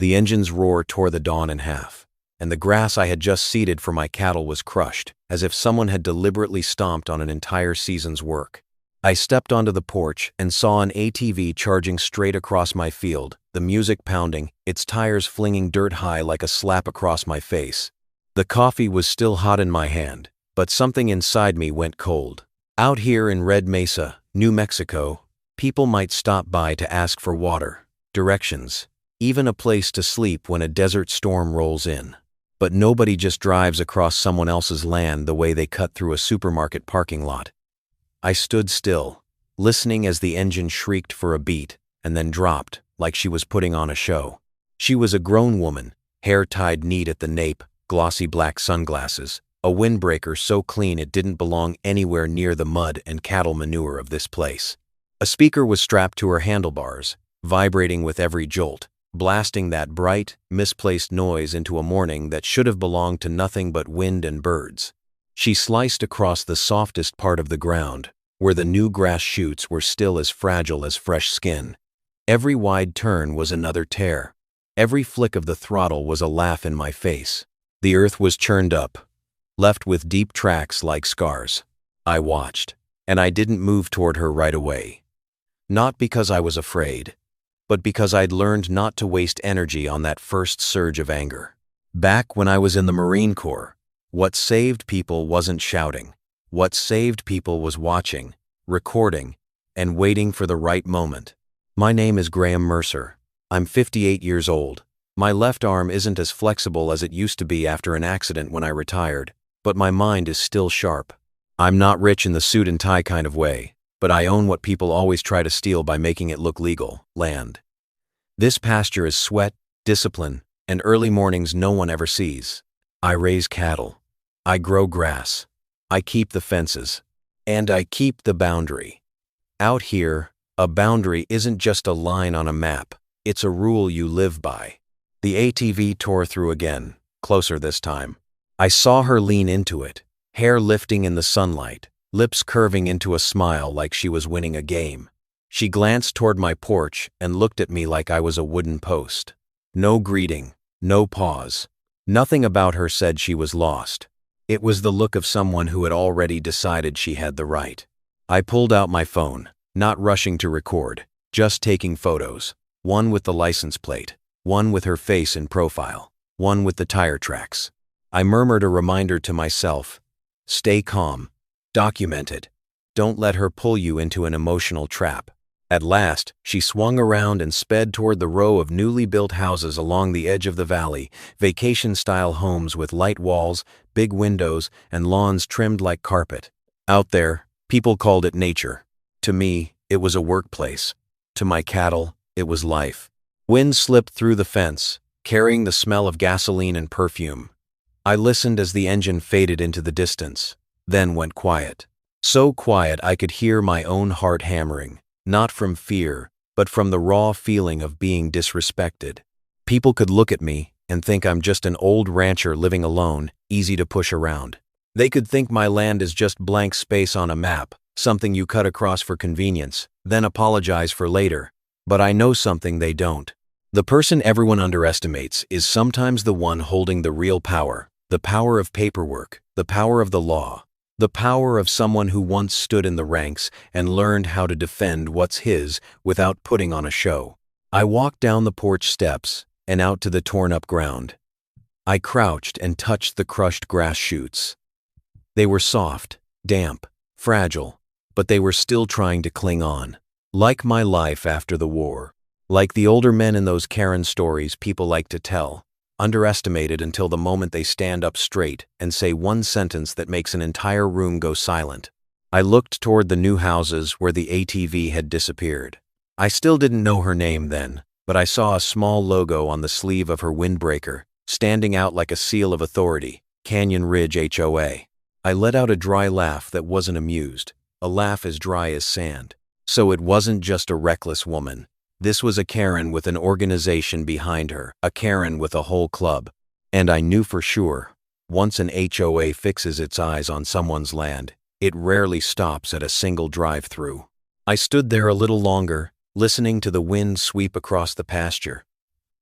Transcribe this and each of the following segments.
The engine's roar tore the dawn in half, and the grass I had just seeded for my cattle was crushed, as if someone had deliberately stomped on an entire season's work. I stepped onto the porch and saw an ATV charging straight across my field, the music pounding, its tires flinging dirt high like a slap across my face. The coffee was still hot in my hand, but something inside me went cold. Out here in Red Mesa, New Mexico, people might stop by to ask for water, directions, even a place to sleep when a desert storm rolls in. But nobody just drives across someone else's land the way they cut through a supermarket parking lot. I stood still, listening as the engine shrieked for a beat and then dropped like she was putting on a show. She was a grown woman, hair tied neat at the nape, glossy black sunglasses, a windbreaker so clean it didn't belong anywhere near the mud and cattle manure of this place. A speaker was strapped to her handlebars, vibrating with every jolt, blasting that bright, misplaced noise into a morning that should have belonged to nothing but wind and birds. She sliced across the softest part of the ground, where the new grass shoots were still as fragile as fresh skin. Every wide turn was another tear. Every flick of the throttle was a laugh in my face. The earth was churned up, left with deep tracks like scars. I watched, and I didn't move toward her right away. Not because I was afraid, but because I'd learned not to waste energy on that first surge of anger. Back when I was in the Marine Corps, what saved people wasn't shouting. What saved people was watching, recording, and waiting for the right moment. My name is Graham Mercer. I'm 58 years old. My left arm isn't as flexible as it used to be after an accident when I retired, but my mind is still sharp. I'm not rich in the suit and tie kind of way, but I own what people always try to steal by making it look legal: land. This pasture is sweat, discipline, and early mornings no one ever sees. I raise cattle. I grow grass. I keep the fences. And I keep the boundary. Out here, a boundary isn't just a line on a map. It's a rule you live by. The ATV tore through again, closer this time. I saw her lean into it, hair lifting in the sunlight, lips curving into a smile like she was winning a game. She glanced toward my porch and looked at me like I was a wooden post. No greeting, no pause. Nothing about her said she was lost. It was the look of someone who had already decided she had the right. I pulled out my phone, not rushing to record, just taking photos. One with the license plate, one with her face in profile, one with the tire tracks. I murmured a reminder to myself: stay calm, document it. Don't let her pull you into an emotional trap. At last, she swung around and sped toward the row of newly built houses along the edge of the valley, vacation-style homes with light walls, big windows, and lawns trimmed like carpet. Out there, people called it nature. To me, it was a workplace. To my cattle, it was life. Wind slipped through the fence, carrying the smell of gasoline and perfume. I listened as the engine faded into the distance, then went quiet. So quiet I could hear my own heart hammering. Not from fear, but from the raw feeling of being disrespected. People could look at me and think I'm just an old rancher living alone, easy to push around. They could think my land is just blank space on a map, something you cut across for convenience, then apologize for later. But I know something they don't. The person everyone underestimates is sometimes the one holding the real power, the power of paperwork, the power of the law. The power of someone who once stood in the ranks and learned how to defend what's his without putting on a show. I walked down the porch steps and out to the torn-up ground. I crouched and touched the crushed grass shoots. They were soft, damp, fragile, but they were still trying to cling on. Like my life after the war. Like the older men in those Karen stories people like to tell. Underestimated until the moment they stand up straight and say one sentence that makes an entire room go silent. I looked toward the new houses where the ATV had disappeared. I still didn't know her name then, but I saw a small logo on the sleeve of her windbreaker, standing out like a seal of authority: Canyon Ridge HOA. I let out a dry laugh that wasn't amused, a laugh as dry as sand. So it wasn't just a reckless woman. This was a Karen with an organization behind her, a Karen with a whole club. And I knew for sure, once an HOA fixes its eyes on someone's land, it rarely stops at a single drive-through. I stood there a little longer, listening to the wind sweep across the pasture.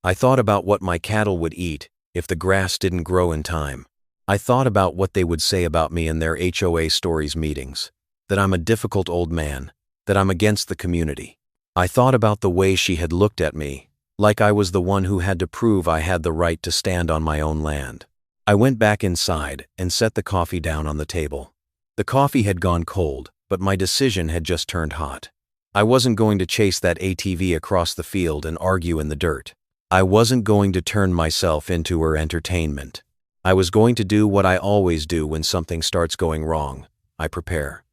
I thought about what my cattle would eat if the grass didn't grow in time. I thought about what they would say about me in their HOA stories meetings, that I'm a difficult old man, that I'm against the community. I thought about the way she had looked at me, like I was the one who had to prove I had the right to stand on my own land. I went back inside and set the coffee down on the table. The coffee had gone cold, but my decision had just turned hot. I wasn't going to chase that ATV across the field and argue in the dirt. I wasn't going to turn myself into her entertainment. I was going to do what I always do when something starts going wrong. I prepare.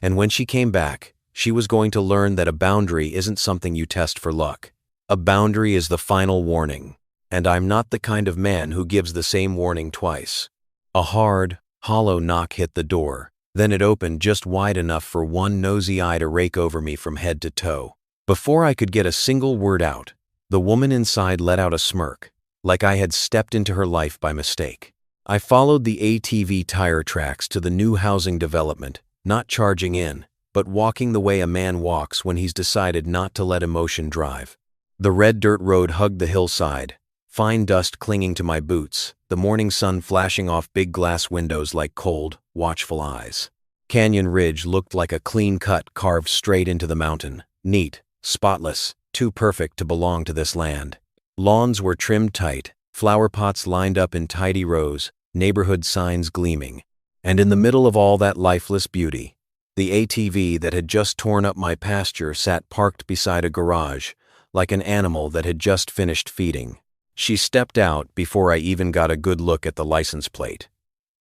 And when she came back, she was going to learn that a boundary isn't something you test for luck. A boundary is the final warning, and I'm not the kind of man who gives the same warning twice. A hard, hollow knock hit the door, then it opened just wide enough for one nosy eye to rake over me from head to toe. Before I could get a single word out, the woman inside let out a smirk, like I had stepped into her life by mistake. I followed the ATV tire tracks to the new housing development, not charging in, but walking the way a man walks when he's decided not to let emotion drive. The red dirt road hugged the hillside, fine dust clinging to my boots, the morning sun flashing off big glass windows like cold, watchful eyes. Canyon Ridge looked like a clean cut carved straight into the mountain, neat, spotless, too perfect to belong to this land. Lawns were trimmed tight, flower pots lined up in tidy rows, neighborhood signs gleaming. And in the middle of all that lifeless beauty, the ATV that had just torn up my pasture sat parked beside a garage, like an animal that had just finished feeding. She stepped out before I even got a good look at the license plate.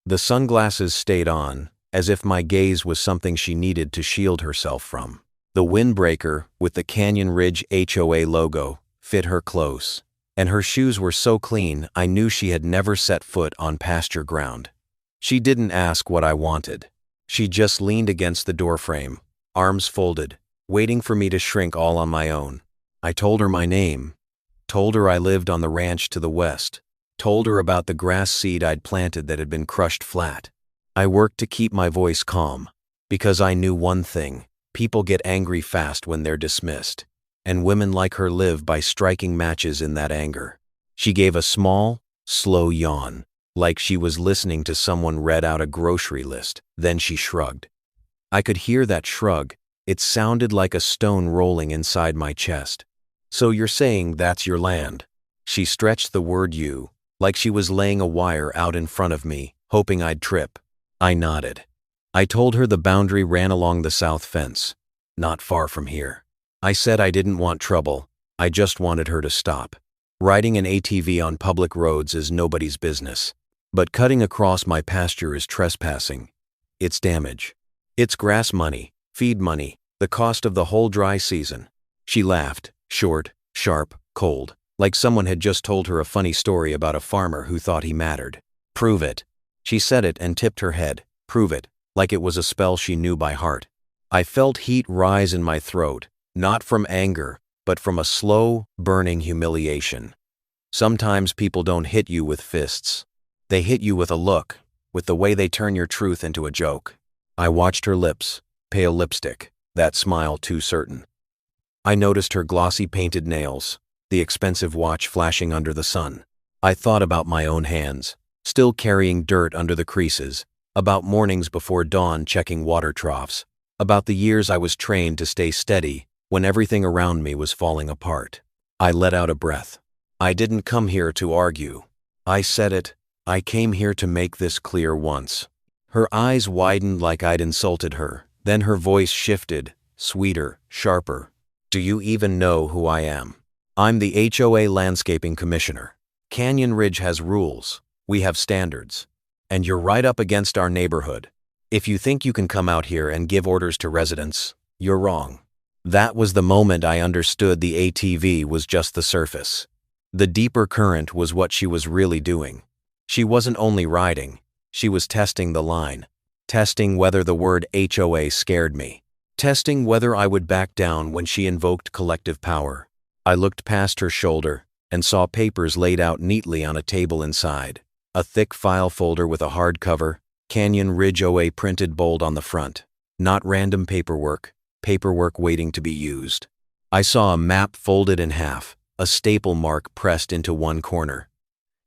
The sunglasses stayed on, as if my gaze was something she needed to shield herself from. The windbreaker, with the Canyon Ridge HOA logo, fit her close, and her shoes were so clean I knew she had never set foot on pasture ground. She didn't ask what I wanted. She just leaned against the doorframe, arms folded, waiting for me to shrink all on my own. I told her my name, told her I lived on the ranch to the west, told her about the grass seed I'd planted that had been crushed flat. I worked to keep my voice calm, because I knew one thing: people get angry fast when they're dismissed, and women like her live by striking matches in that anger. She gave a small, slow yawn, like she was listening to someone read out a grocery list. Then she shrugged. I could hear that shrug. It sounded like a stone rolling inside my chest. So you're saying that's your land? She stretched the word you, like she was laying a wire out in front of me, hoping I'd trip. I nodded. I told her the boundary ran along the south fence, not far from here. I said I didn't want trouble, I just wanted her to stop. Riding an ATV on public roads is nobody's business. But cutting across my pasture is trespassing. It's damage. It's grass money, feed money, the cost of the whole dry season. She laughed, short, sharp, cold, like someone had just told her a funny story about a farmer who thought he mattered. Prove it. She said it and tipped her head. Prove it, like it was a spell she knew by heart. I felt heat rise in my throat, not from anger, but from a slow, burning humiliation. Sometimes people don't hit you with fists. They hit you with a look, with the way they turn your truth into a joke. I watched her lips, pale lipstick, that smile too certain. I noticed her glossy painted nails, the expensive watch flashing under the sun. I thought about my own hands, still carrying dirt under the creases, about mornings before dawn checking water troughs, about the years I was trained to stay steady when everything around me was falling apart. I let out a breath. I didn't come here to argue. I said it. I came here to make this clear once. Her eyes widened like I'd insulted her, then her voice shifted, sweeter, sharper. Do you even know who I am? I'm the HOA Landscaping Commissioner. Canyon Ridge has rules. We have standards. And you're right up against our neighborhood. If you think you can come out here and give orders to residents, you're wrong. That was the moment I understood the ATV was just the surface. The deeper current was what she was really doing. She wasn't only riding, she was testing the line, testing whether the word HOA scared me, testing whether I would back down when she invoked collective power. I looked past her shoulder and saw papers laid out neatly on a table inside, a thick file folder with a hard cover, Canyon Ridge OA printed bold on the front, not random paperwork waiting to be used. I saw a map folded in half, a staple mark pressed into one corner.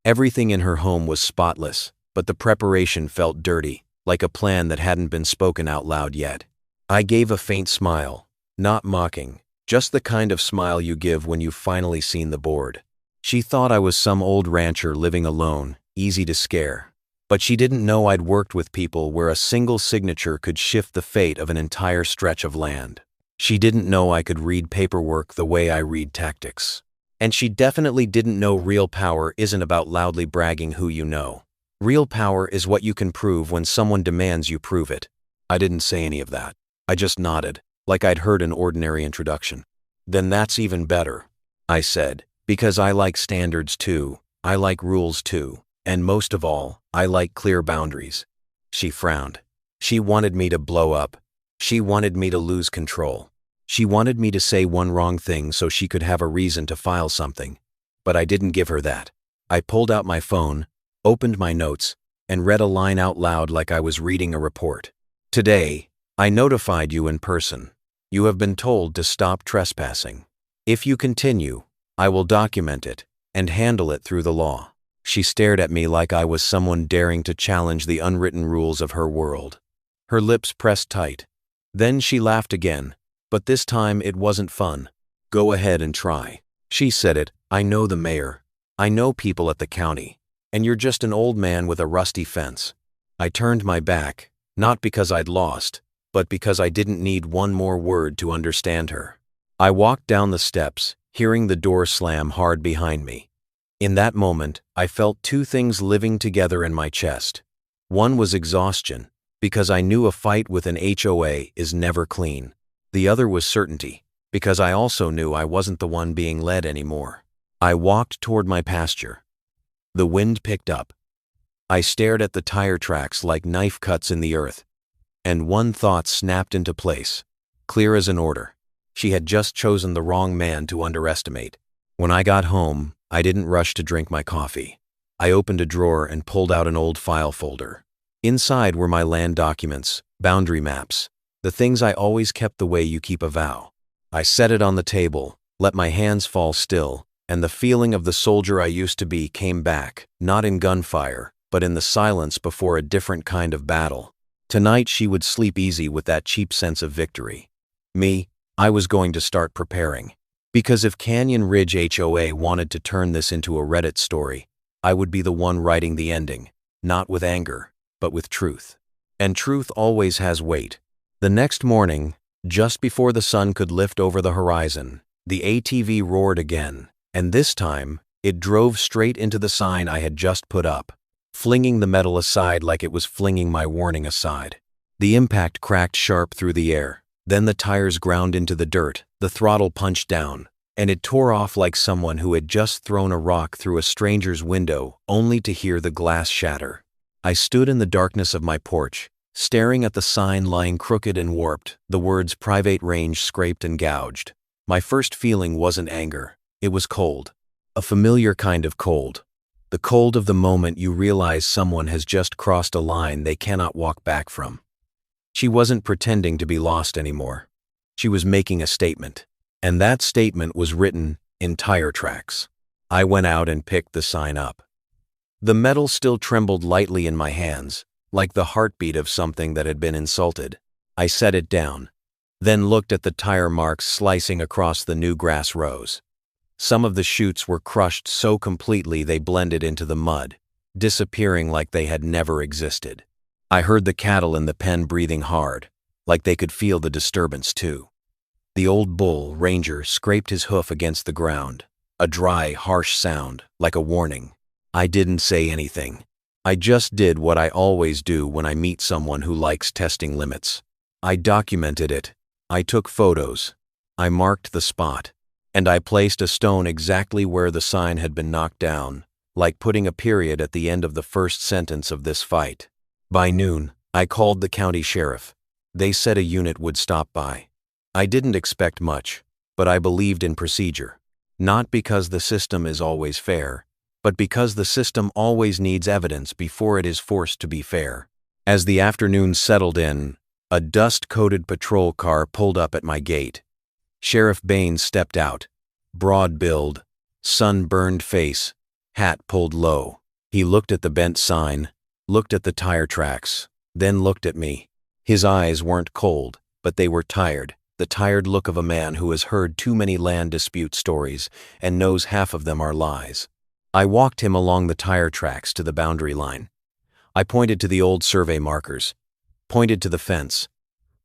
Everything in her home was spotless, but the preparation felt dirty, like a plan that hadn't been spoken out loud yet. I gave a faint smile, not mocking, just the kind of smile you give when you've finally seen the board. She thought I was some old rancher living alone, easy to scare. But she didn't know I'd worked with people where a single signature could shift the fate of an entire stretch of land. She didn't know I could read paperwork the way I read tactics. And she definitely didn't know real power isn't about loudly bragging who you know. Real power is what you can prove when someone demands you prove it. I didn't say any of that. I just nodded, like I'd heard an ordinary introduction. Then that's even better, I said, because I like standards too, I like rules too, and most of all, I like clear boundaries. She frowned. She wanted me to blow up. She wanted me to lose control. She wanted me to say one wrong thing so she could have a reason to file something. But I didn't give her that. I pulled out my phone, opened my notes, and read a line out loud like I was reading a report. Today, I notified you in person. You have been told to stop trespassing. If you continue, I will document it and handle it through the law. She stared at me like I was someone daring to challenge the unwritten rules of her world. Her lips pressed tight. Then she laughed again, but this time it wasn't fun. Go ahead and try. She said it. I know the mayor. I know people at the county. And you're just an old man with a rusty fence. I turned my back, not because I'd lost, but because I didn't need one more word to understand her. I walked down the steps, hearing the door slam hard behind me. In that moment, I felt two things living together in my chest. One was exhaustion, because I knew a fight with an HOA is never clean. The other was certainty, because I also knew I wasn't the one being led anymore. I walked toward my pasture. The wind picked up. I stared at the tire tracks like knife cuts in the earth. And one thought snapped into place, clear as an order. She had just chosen the wrong man to underestimate. When I got home, I didn't rush to drink my coffee. I opened a drawer and pulled out an old file folder. Inside were my land documents, boundary maps, the things I always kept the way you keep a vow. I set it on the table, let my hands fall still, and the feeling of the soldier I used to be came back, not in gunfire, but in the silence before a different kind of battle. Tonight she would sleep easy with that cheap sense of victory. Me, I was going to start preparing. Because if Canyon Ridge HOA wanted to turn this into a Reddit story, I would be the one writing the ending, not with anger, but with truth. And truth always has weight. The next morning, just before the sun could lift over the horizon, the ATV roared again, and this time, it drove straight into the sign I had just put up, flinging the metal aside like it was flinging my warning aside. The impact cracked sharp through the air. Then the tires ground into the dirt, the throttle punched down, and it tore off like someone who had just thrown a rock through a stranger's window only to hear the glass shatter. I stood in the darkness of my porch, staring at the sign lying crooked and warped, the words private range scraped and gouged. My first feeling wasn't anger, it was cold. A familiar kind of cold. The cold of the moment you realize someone has just crossed a line they cannot walk back from. She wasn't pretending to be lost anymore. She was making a statement. And that statement was written in tire tracks. I went out and picked the sign up. The metal still trembled lightly in my hands, like the heartbeat of something that had been insulted. I set it down, then looked at the tire marks slicing across the new grass rows. Some of the shoots were crushed so completely they blended into the mud, disappearing like they had never existed. I heard the cattle in the pen breathing hard, like they could feel the disturbance too. The old bull, Ranger, scraped his hoof against the ground, a dry, harsh sound, like a warning. I didn't say anything. I just did what I always do when I meet someone who likes testing limits. I documented it. I took photos. I marked the spot. And I placed a stone exactly where the sign had been knocked down, like putting a period at the end of the first sentence of this fight. By noon, I called the county sheriff. They said a unit would stop by. I didn't expect much, but I believed in procedure. Not because the system is always fair, but because the system always needs evidence before it is forced to be fair. As the afternoon settled in, a dust-coated patrol car pulled up at my gate. Sheriff Baines stepped out, broad-billed, Sun-burned face, hat pulled low. He looked at the bent sign, looked at the tire tracks, then looked at me. His eyes weren't cold, but they were tired, the tired look of a man who has heard too many land dispute stories and knows half of them are lies. I walked him along the tire tracks to the boundary line. I pointed to the old survey markers, pointed to the fence,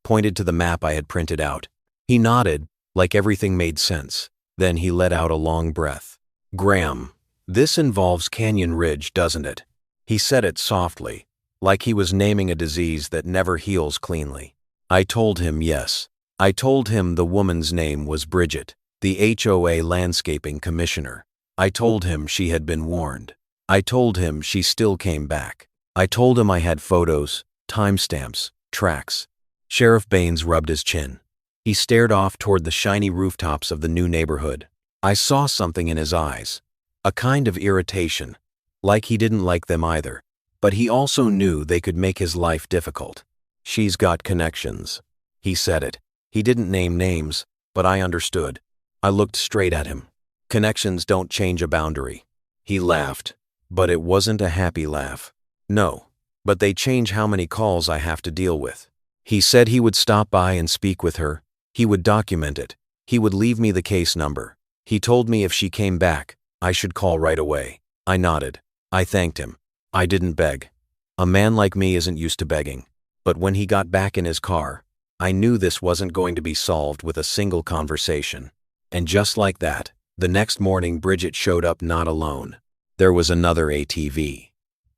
pointed to the map I had printed out. He nodded, like everything made sense. Then he let out a long breath. "Graham, this involves Canyon Ridge, doesn't it?" He said it softly, like he was naming a disease that never heals cleanly. I told him yes. I told him the woman's name was Bridget, the HOA landscaping commissioner. I told him she had been warned. I told him she still came back. I told him I had photos, timestamps, tracks. Sheriff Baines rubbed his chin. He stared off toward the shiny rooftops of the new neighborhood. I saw something in his eyes, a kind of irritation, like he didn't like them either, but he also knew they could make his life difficult. "She's got connections." He said it. He didn't name names, but I understood. I looked straight at him. "Connections don't change a boundary." He laughed, but it wasn't a happy laugh. "No, but they change how many calls I have to deal with." He said he would stop by and speak with her. He would document it. He would leave me the case number. He told me if she came back, I should call right away. I nodded. I thanked him. I didn't beg. A man like me isn't used to begging. But when he got back in his car, I knew this wasn't going to be solved with a single conversation. And just like that, the next morning Bridget showed up not alone. There was another ATV.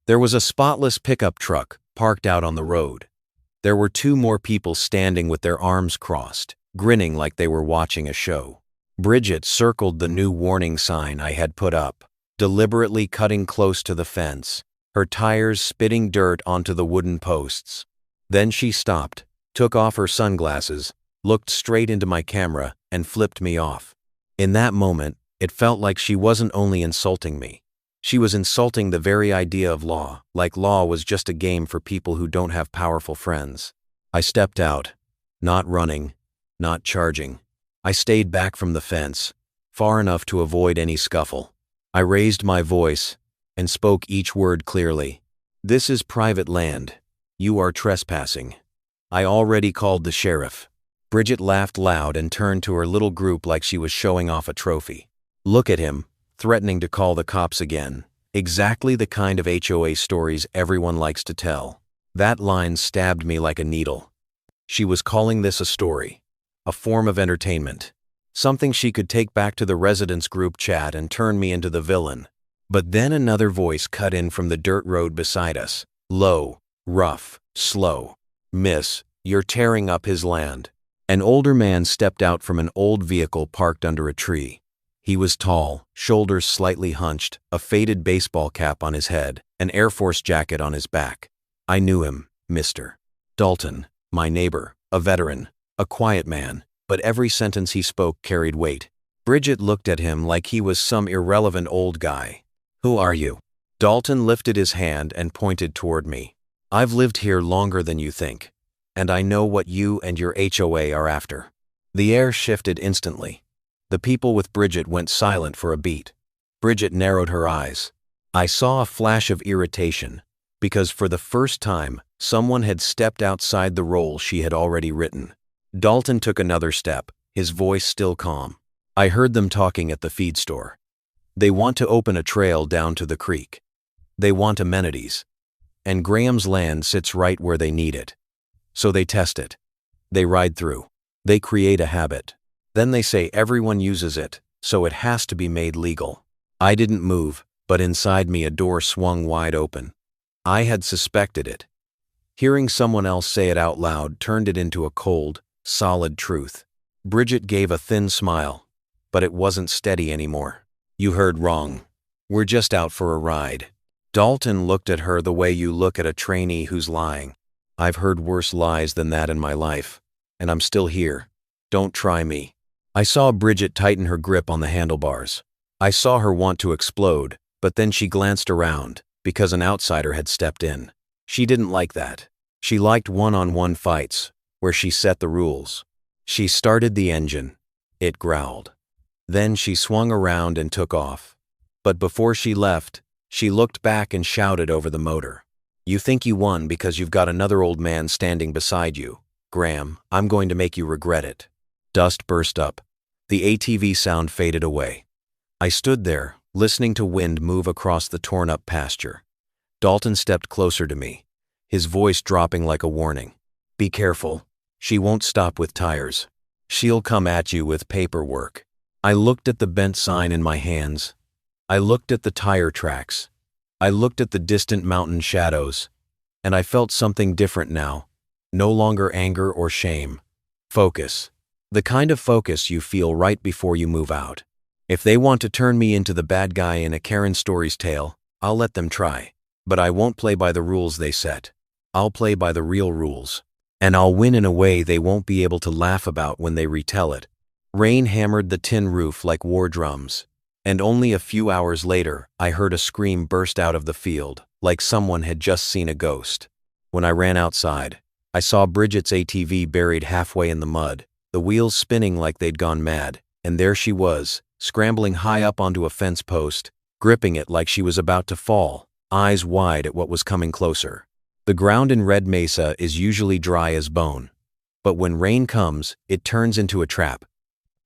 There was a spotless pickup truck parked out on the road. There were two more people standing with their arms crossed, grinning like they were watching a show. Bridget circled the new warning sign I had put up, deliberately cutting close to the fence, her tires spitting dirt onto the wooden posts. Then she stopped, took off her sunglasses, looked straight into my camera, and flipped me off. In that moment, it felt like she wasn't only insulting me. She was insulting the very idea of law, like law was just a game for people who don't have powerful friends. I stepped out, not running, not charging. I stayed back from the fence, far enough to avoid any scuffle. I raised my voice and spoke each word clearly. "This is private land. You are trespassing. I already called the sheriff." Bridget laughed loud and turned to her little group like she was showing off a trophy. "Look at him, threatening to call the cops again." Exactly the kind of HOA stories everyone likes to tell. That line stabbed me like a needle. She was calling this a story, a form of entertainment, something she could take back to the residents' group chat and turn me into the villain. But then another voice cut in from the dirt road beside us, low, rough, slow. "Miss, you're tearing up his land." An older man stepped out from an old vehicle parked under a tree. He was tall, shoulders slightly hunched, a faded baseball cap on his head, an Air Force jacket on his back. I knew him, Mr. Dalton, my neighbor, a veteran, a quiet man, but every sentence he spoke carried weight. Bridget looked at him like he was some irrelevant old guy. "Who are you?" Dalton lifted his hand and pointed toward me. "I've lived here longer than you think, and I know what you and your HOA are after." The air shifted instantly. The people with Bridget went silent for a beat. Bridget narrowed her eyes. I saw a flash of irritation, because for the first time, someone had stepped outside the role she had already written. Dalton took another step, his voice still calm. "I heard them talking at the feed store. They want to open a trail down to the creek. They want amenities. And Graham's land sits right where they need it. So they test it. They ride through. They create a habit. Then they say everyone uses it, so it has to be made legal." I didn't move, but inside me a door swung wide open. I had suspected it. Hearing someone else say it out loud turned it into a cold, solid truth. Bridget gave a thin smile, but it wasn't steady anymore. "You heard wrong. We're just out for a ride." Dalton looked at her the way you look at a trainee who's lying. "I've heard worse lies than that in my life, and I'm still here. Don't try me." I saw Bridget tighten her grip on the handlebars. I saw her want to explode, but then she glanced around, because an outsider had stepped in. She didn't like that. She liked one-on-one fights, where she set the rules. She started the engine. It growled. Then she swung around and took off. But before she left, she looked back and shouted over the motor. "You think you won because you've got another old man standing beside you. Graham, I'm going to make you regret it." Dust burst up. The ATV sound faded away. I stood there, listening to wind move across the torn-up pasture. Dalton stepped closer to me, his voice dropping like a warning. "Be careful. She won't stop with tires. She'll come at you with paperwork." I looked at the bent sign in my hands. I looked at the tire tracks. I looked at the distant mountain shadows. And I felt something different now. No longer anger or shame. Focus. The kind of focus you feel right before you move out. If they want to turn me into the bad guy in a Karen story's tale, I'll let them try. But I won't play by the rules they set. I'll play by the real rules. And I'll win in a way they won't be able to laugh about when they retell it. Rain hammered the tin roof like war drums. And only a few hours later, I heard a scream burst out of the field, like someone had just seen a ghost. When I ran outside, I saw Bridget's ATV buried halfway in the mud, the wheels spinning like they'd gone mad, and there she was, scrambling high up onto a fence post, gripping it like she was about to fall, eyes wide at what was coming closer. The ground in Red Mesa is usually dry as bone. But when rain comes, it turns into a trap.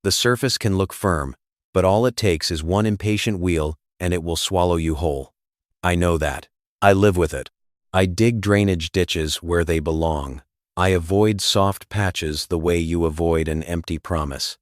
The surface can look firm, but all it takes is one impatient wheel and it will swallow you whole. I know that. I live with it. I dig drainage ditches where they belong. I avoid soft patches the way you avoid an empty promise.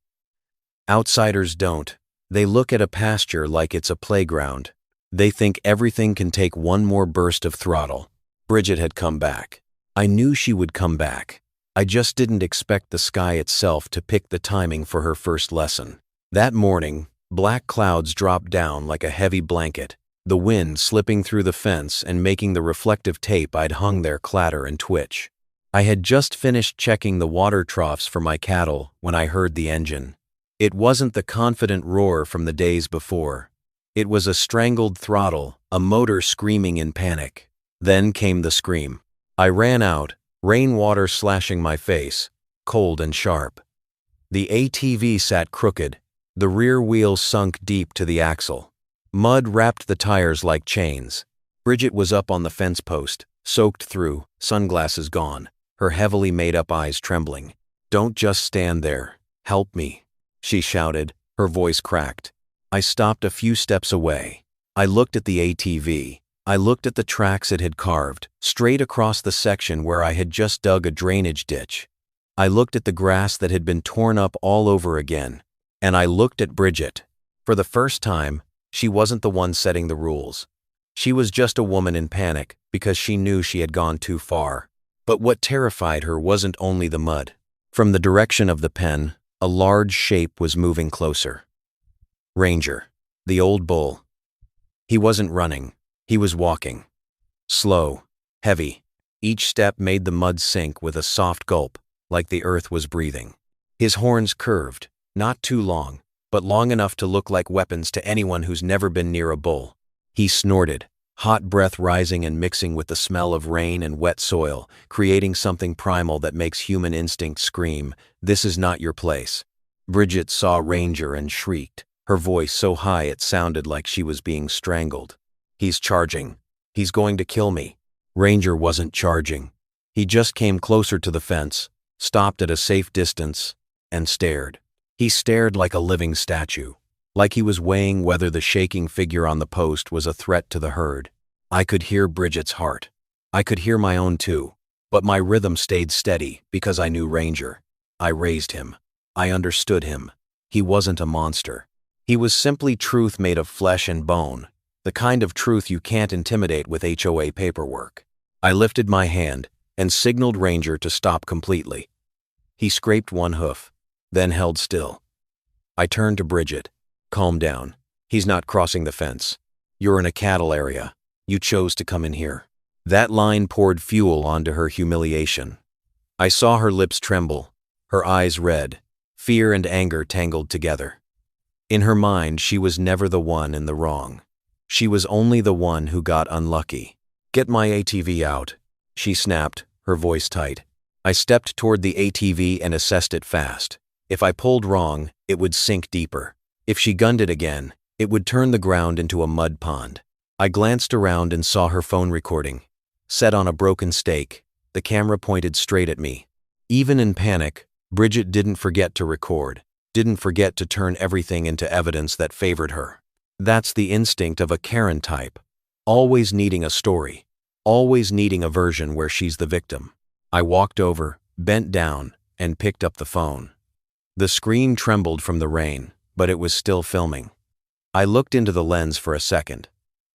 Outsiders don't. They look at a pasture like it's a playground. They think everything can take one more burst of throttle. Bridget had come back. I knew she would come back. I just didn't expect the sky itself to pick the timing for her first lesson. That morning, black clouds dropped down like a heavy blanket, the wind slipping through the fence and making the reflective tape I'd hung there clatter and twitch. I had just finished checking the water troughs for my cattle when I heard the engine. It wasn't the confident roar from the days before. It was a strangled throttle, a motor screaming in panic. Then came the scream. I ran out, rainwater slashing my face, cold and sharp. The ATV sat crooked, the rear wheel sunk deep to the axle. Mud wrapped the tires like chains. Bridget was up on the fence post, soaked through, sunglasses gone, her heavily made-up eyes trembling. "Don't just stand there. Help me," she shouted, her voice cracked. I stopped a few steps away. I looked at the ATV. I looked at the tracks it had carved, straight across the section where I had just dug a drainage ditch. I looked at the grass that had been torn up all over again. And I looked at Bridget. For the first time, she wasn't the one setting the rules. She was just a woman in panic because she knew she had gone too far. But what terrified her wasn't only the mud. From the direction of the pen, a large shape was moving closer. Ranger, the old bull. He wasn't running. He was walking. Slow, heavy. Each step made the mud sink with a soft gulp, like the earth was breathing. His horns curved, not too long, but long enough to look like weapons to anyone who's never been near a bull. He snorted, hot breath rising and mixing with the smell of rain and wet soil, creating something primal that makes human instinct scream, "This is not your place." Bridget saw Ranger and shrieked, her voice so high it sounded like she was being strangled. "He's charging. He's going to kill me." Ranger wasn't charging. He just came closer to the fence, stopped at a safe distance, and stared. He stared like a living statue, like he was weighing whether the shaking figure on the post was a threat to the herd. I could hear Bridget's heart. I could hear my own too, but my rhythm stayed steady because I knew Ranger. I raised him. I understood him. He wasn't a monster. He was simply truth made of flesh and bone, the kind of truth you can't intimidate with HOA paperwork. I lifted my hand and signaled Ranger to stop completely. He scraped one hoof, then held still. I turned to Bridget. "Calm down. He's not crossing the fence. You're in a cattle area. You chose to come in here." That line poured fuel onto her humiliation. I saw her lips tremble, her eyes red, fear and anger tangled together. In her mind, she was never the one in the wrong. She was only the one who got unlucky. "Get my ATV out," she snapped, her voice tight. I stepped toward the ATV and assessed it fast. If I pulled wrong, it would sink deeper. If she gunned it again, it would turn the ground into a mud pond. I glanced around and saw her phone recording. Set on a broken stake, the camera pointed straight at me. Even in panic, Bridget didn't forget to record, didn't forget to turn everything into evidence that favored her. That's the instinct of a Karen type. Always needing a story. Always needing a version where she's the victim. I walked over, bent down, and picked up the phone. The screen trembled from the rain, but it was still filming. I looked into the lens for a second.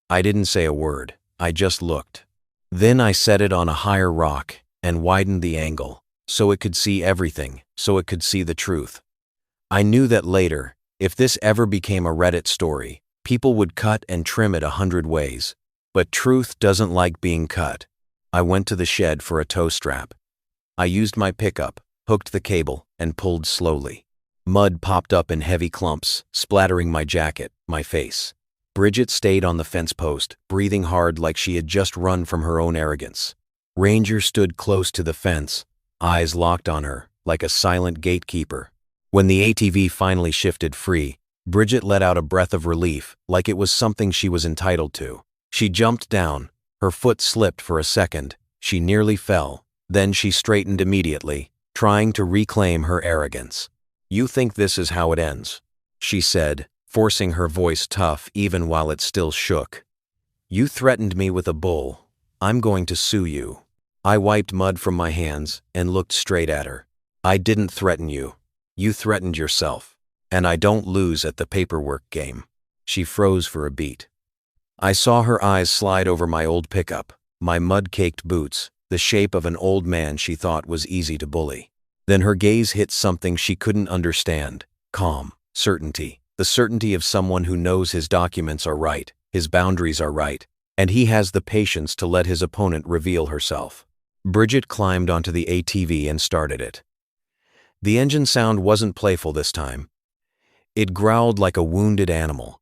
I didn't say a word, I just looked. Then I set it on a higher rock and widened the angle, so it could see everything, so it could see the truth. I knew that later, if this ever became a Reddit story, people would cut and trim it 100 ways. But truth doesn't like being cut. I went to the shed for a tow strap. I used my pickup, hooked the cable, and pulled slowly. Mud popped up in heavy clumps, splattering my jacket, my face. Bridget stayed on the fence post, breathing hard like she had just run from her own arrogance. Ranger stood close to the fence, eyes locked on her, like a silent gatekeeper. When the ATV finally shifted free, Bridget let out a breath of relief, like it was something she was entitled to. She jumped down, her foot slipped for a second, she nearly fell, then she straightened immediately, trying to reclaim her arrogance. "You think this is how it ends," she said, forcing her voice tough even while it still shook. "You threatened me with a bull. I'm going to sue you." I wiped mud from my hands and looked straight at her. "I didn't threaten you. You threatened yourself. And I don't lose at the paperwork game." She froze for a beat. I saw her eyes slide over my old pickup, my mud-caked boots, the shape of an old man she thought was easy to bully. Then her gaze hit something she couldn't understand: calm, certainty. The certainty of someone who knows his documents are right, his boundaries are right, and he has the patience to let his opponent reveal herself. Bridget climbed onto the ATV and started it. The engine sound wasn't playful this time. It growled like a wounded animal.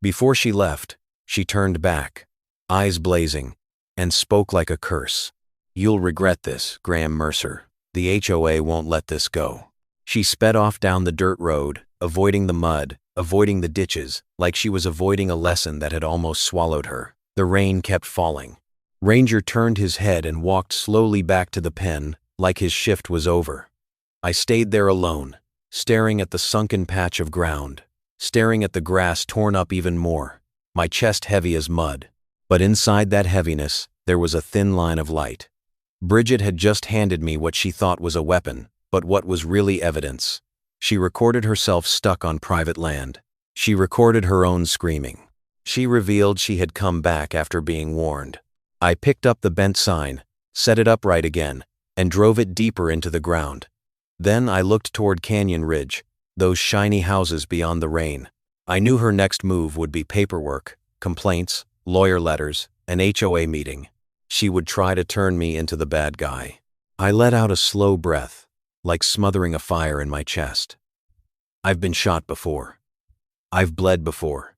Before she left, she turned back, eyes blazing, and spoke like a curse. "You'll regret this, Graham Mercer. The HOA won't let this go." She sped off down the dirt road, avoiding the mud, avoiding the ditches, like she was avoiding a lesson that had almost swallowed her. The rain kept falling. Ranger turned his head and walked slowly back to the pen, like his shift was over. I stayed there alone, staring at the sunken patch of ground, staring at the grass torn up even more, my chest heavy as mud. But inside that heaviness, there was a thin line of light. Bridget had just handed me what she thought was a weapon, but what was really evidence. She recorded herself stuck on private land. She recorded her own screaming. She revealed she had come back after being warned. I picked up the bent sign, set it upright again, and drove it deeper into the ground. Then I looked toward Canyon Ridge, those shiny houses beyond the rain. I knew her next move would be paperwork, complaints, lawyer letters, an HOA meeting. She would try to turn me into the bad guy. I let out a slow breath, like smothering a fire in my chest. I've been shot before. I've bled before.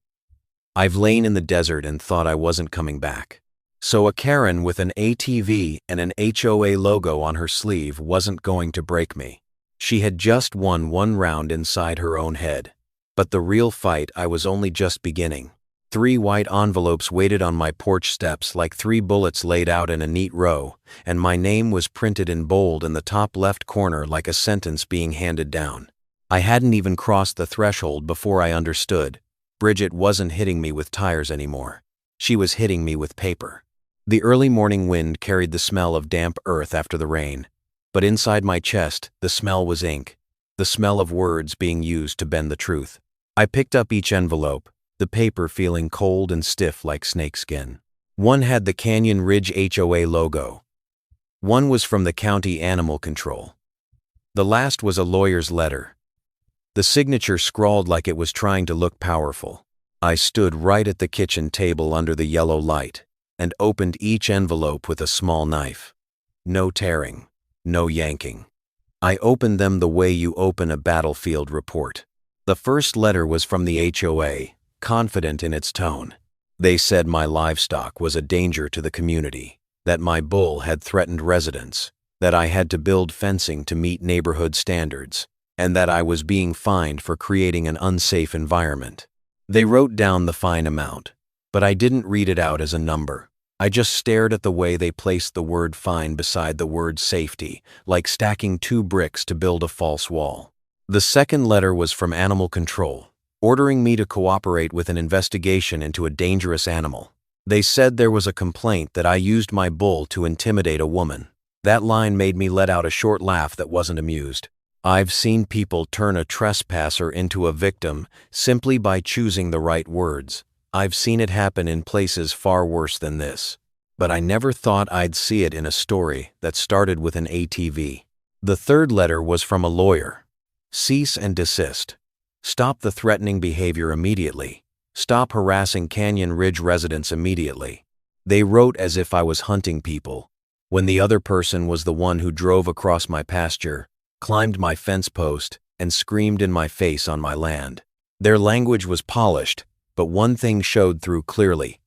I've lain in the desert and thought I wasn't coming back. So a Karen with an ATV and an HOA logo on her sleeve wasn't going to break me. She had just won one round inside her own head. But the real fight I was only just beginning. 3 white envelopes waited on my porch steps like 3 bullets laid out in a neat row, and my name was printed in bold in the top left corner like a sentence being handed down. I hadn't even crossed the threshold before I understood. Bridget wasn't hitting me with tires anymore. She was hitting me with paper. The early morning wind carried the smell of damp earth after the rain, but inside my chest, the smell was ink, the smell of words being used to bend the truth. I picked up each envelope, the paper feeling cold and stiff like snakeskin. One had the Canyon Ridge HOA logo. One was from the county animal control. The last was a lawyer's letter. The signature scrawled like it was trying to look powerful. I stood right at the kitchen table under the yellow light and opened each envelope with a small knife. No tearing, no yanking. I opened them the way you open a battlefield report. The first letter was from the HOA, confident in its tone. They said my livestock was a danger to the community, that my bull had threatened residents, that I had to build fencing to meet neighborhood standards. and that I was being fined for creating an unsafe environment. They wrote down the fine amount, but I didn't read it out as a number. I just stared at the way they placed the word fine beside the word safety, like stacking 2 bricks to build a false wall. The second letter was from Animal Control, ordering me to cooperate with an investigation into a dangerous animal. They said there was a complaint that I used my bull to intimidate a woman. That line made me let out a short laugh that wasn't amused. I've seen people turn a trespasser into a victim simply by choosing the right words. I've seen it happen in places far worse than this. But I never thought I'd see it in a story that started with an ATV. The third letter was from a lawyer. Cease and desist. Stop the threatening behavior immediately. Stop harassing Canyon Ridge residents immediately. They wrote as if I was hunting people, when the other person was the one who drove across my pasture, climbed my fence post, and screamed in my face on my land. Their language was polished, but one thing showed through clearly.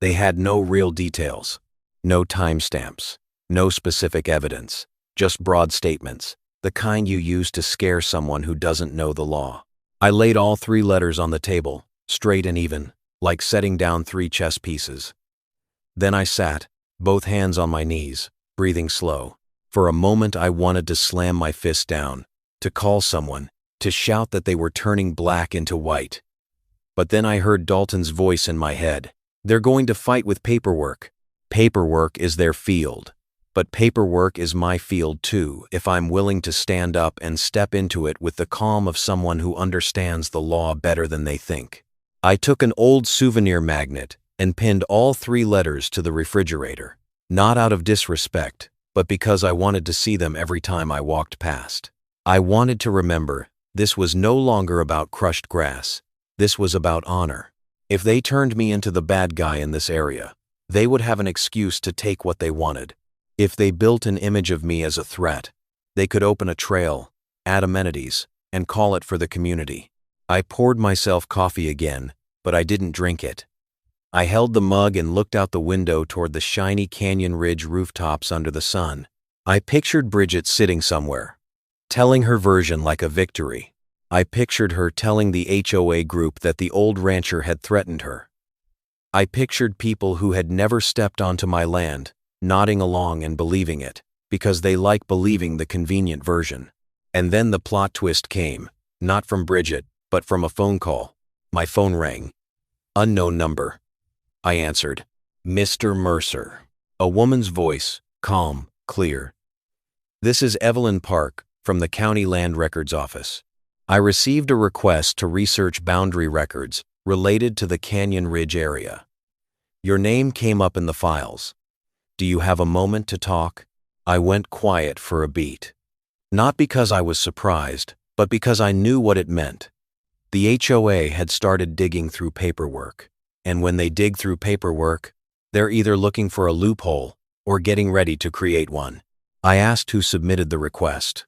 They had no real details, no timestamps, no specific evidence, just broad statements, the kind you use to scare someone who doesn't know the law. I laid all 3 letters on the table, straight and even, like setting down 3 chess pieces. Then I sat, both hands on my knees, breathing slow. For a moment I wanted to slam my fist down, to call someone, to shout that they were turning black into white. But then I heard Dalton's voice in my head. They're going to fight with paperwork. Paperwork is their field. But paperwork is my field too, if I'm willing to stand up and step into it with the calm of someone who understands the law better than they think. I took an old souvenir magnet and pinned all 3 letters to the refrigerator, not out of disrespect, but because I wanted to see them every time I walked past. I wanted to remember, this was no longer about crushed grass. This was about honor. If they turned me into the bad guy in this area, they would have an excuse to take what they wanted. If they built an image of me as a threat, they could open a trail, add amenities, and call it for the community. I poured myself coffee again, but I didn't drink it. I held the mug and looked out the window toward the shiny Canyon Ridge rooftops under the sun. I pictured Bridget sitting somewhere, telling her version like a victory. I pictured her telling the HOA group that the old rancher had threatened her. I pictured people who had never stepped onto my land, nodding along and believing it, because they like believing the convenient version. And then the plot twist came, not from Bridget, but from a phone call. My phone rang. Unknown number. I answered. Mr. Mercer. A woman's voice, calm, clear. This is Evelyn Park, from the County Land Records Office. I received a request to research boundary records related to the Canyon Ridge area. Your name came up in the files. Do you have a moment to talk? I went quiet for a beat. Not because I was surprised, but because I knew what it meant. The HOA had started digging through paperwork, and when they dig through paperwork, they're either looking for a loophole or getting ready to create one. I asked who submitted the request.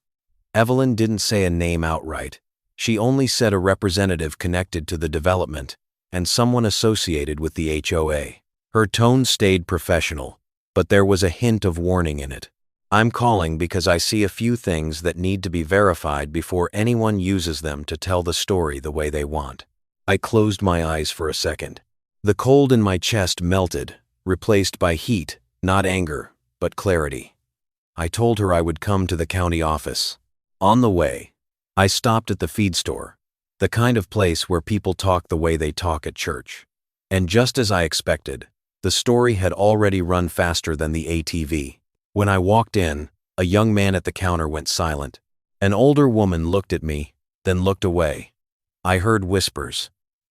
Evelyn didn't say a name outright. She only said a representative connected to the development and someone associated with the HOA. Her tone stayed professional, but there was a hint of warning in it. I'm calling because I see a few things that need to be verified before anyone uses them to tell the story the way they want. I closed my eyes for a second. The cold in my chest melted, replaced by heat, not anger, but clarity. I told her I would come to the county office. On the way, I stopped at the feed store, the kind of place where people talk the way they talk at church. And just as I expected, the story had already run faster than the ATV. When I walked in, a young man at the counter went silent. An older woman looked at me, then looked away. I heard whispers.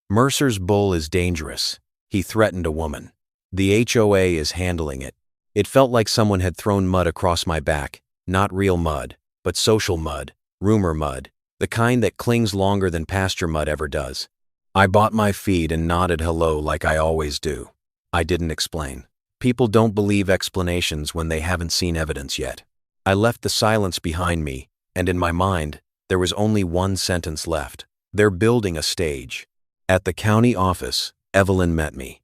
Mercer's bull is dangerous. He threatened a woman. The HOA is handling it. It felt like someone had thrown mud across my back, not real mud, but social mud, rumor mud, the kind that clings longer than pasture mud ever does. I bought my feed and nodded hello like I always do. I didn't explain. People don't believe explanations when they haven't seen evidence yet. I left the silence behind me, and in my mind, there was only one sentence left. They're building a stage. At the county office, Evelyn met me.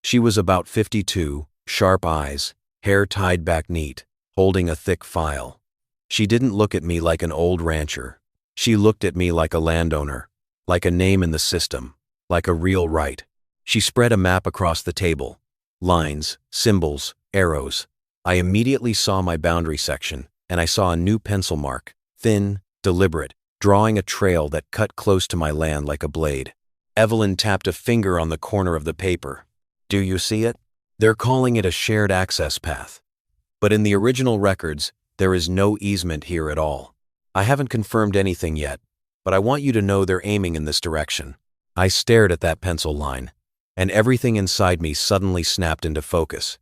She was about 52, sharp eyes, hair tied back neat, holding a thick file. She didn't look at me like an old rancher. She looked at me like a landowner, like a name in the system, like a real right. She spread a map across the table. Lines, symbols, arrows. I immediately saw my boundary section, and I saw a new pencil mark, thin, deliberate, drawing a trail that cut close to my land like a blade. Evelyn tapped a finger on the corner of the paper. Do you see it? They're calling it a shared access path. But in the original records, there is no easement here at all. I haven't confirmed anything yet, but I want you to know they're aiming in this direction. I stared at that pencil line, and everything inside me suddenly snapped into focus.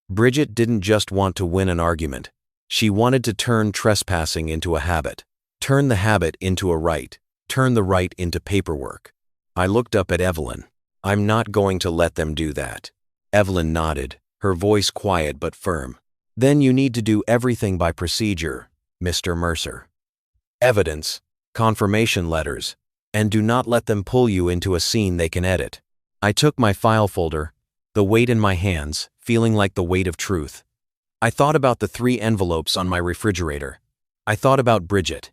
Bridget didn't just want to win an argument. She wanted to turn trespassing into a habit, turn the habit into a right, turn the right into paperwork. I looked up at Evelyn. I'm not going to let them do that. Evelyn nodded, her voice quiet but firm. Then you need to do everything by procedure, Mr. Mercer. Evidence, confirmation letters, and do not let them pull you into a scene they can edit. I took my file folder, the weight in my hands, feeling like the weight of truth. I thought about the 3 envelopes on my refrigerator. I thought about Bridget.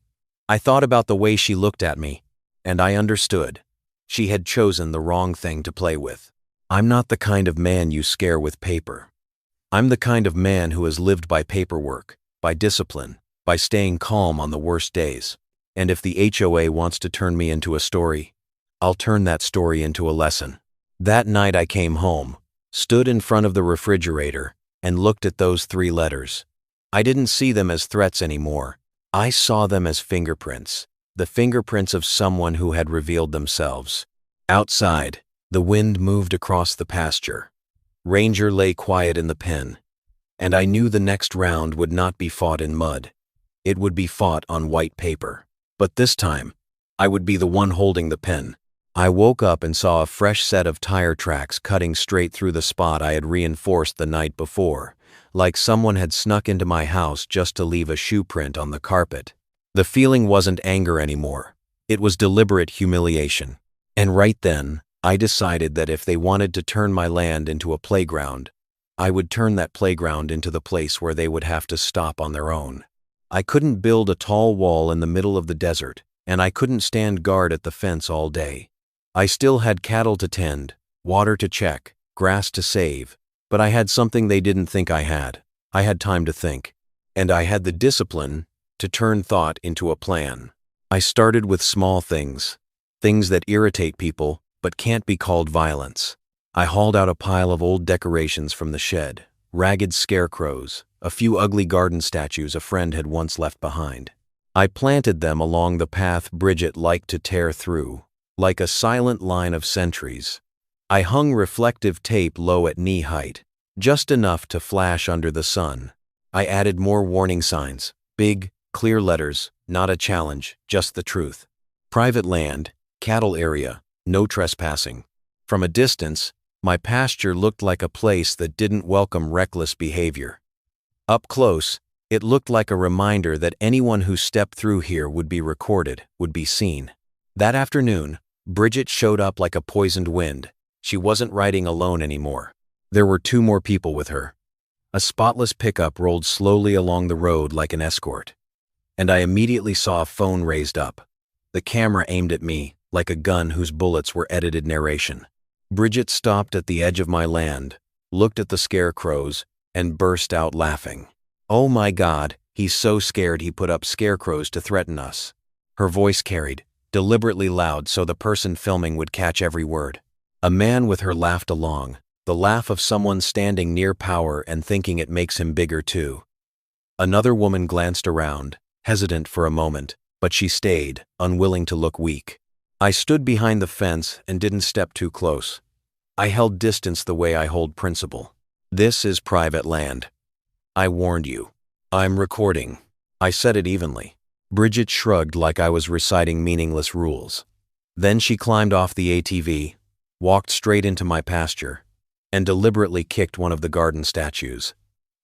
I thought about the way she looked at me, and I understood. She had chosen the wrong thing to play with. I'm not the kind of man you scare with paper. I'm the kind of man who has lived by paperwork, by discipline, by staying calm on the worst days. And if the HOA wants to turn me into a story, I'll turn that story into a lesson. That night I came home, stood in front of the refrigerator, and looked at those 3 letters. I didn't see them as threats anymore. I saw them as fingerprints, the fingerprints of someone who had revealed themselves. Outside, the wind moved across the pasture. Ranger lay quiet in the pen, and I knew the next round would not be fought in mud. It would be fought on white paper. But this time, I would be the one holding the pen. I woke up and saw a fresh set of tire tracks cutting straight through the spot I had reinforced the night before, like someone had snuck into my house just to leave a shoe print on the carpet. The feeling wasn't anger anymore. It was deliberate humiliation. And right then, I decided that if they wanted to turn my land into a playground, I would turn that playground into the place where they would have to stop on their own. I couldn't build a tall wall in the middle of the desert, and I couldn't stand guard at the fence all day. I still had cattle to tend, water to check, grass to save, but I had something they didn't think I had. I had time to think, and I had the discipline to turn thought into a plan. I started with small things, things that irritate people but can't be called violence. I hauled out a pile of old decorations from the shed, ragged scarecrows, a few ugly garden statues a friend had once left behind. I planted them along the path Bridget liked to tear through, like a silent line of sentries. I hung reflective tape low at knee height, just enough to flash under the sun. I added more warning signs, big, clear letters, not a challenge, just the truth. Private land, cattle area, no trespassing. From a distance, my pasture looked like a place that didn't welcome reckless behavior. Up close, it looked like a reminder that anyone who stepped through here would be recorded, would be seen. That afternoon, Bridget showed up like a poisoned wind. She wasn't riding alone anymore. There were 2 more people with her. A spotless pickup rolled slowly along the road like an escort. And I immediately saw a phone raised up. The camera aimed at me, like a gun whose bullets were edited narration. Bridget stopped at the edge of my land, looked at the scarecrows, and burst out laughing. Oh my God, he's so scared he put up scarecrows to threaten us. Her voice carried, deliberately loud so the person filming would catch every word. A man with her laughed along, the laugh of someone standing near power and thinking it makes him bigger too. Another woman glanced around, hesitant for a moment, but she stayed, unwilling to look weak. I stood behind the fence and didn't step too close. I held distance the way I hold principle. This is private land. I warned you. I'm recording. I said it evenly. Bridget shrugged like I was reciting meaningless rules. Then she climbed off the ATV, walked straight into my pasture, and deliberately kicked one of the garden statues.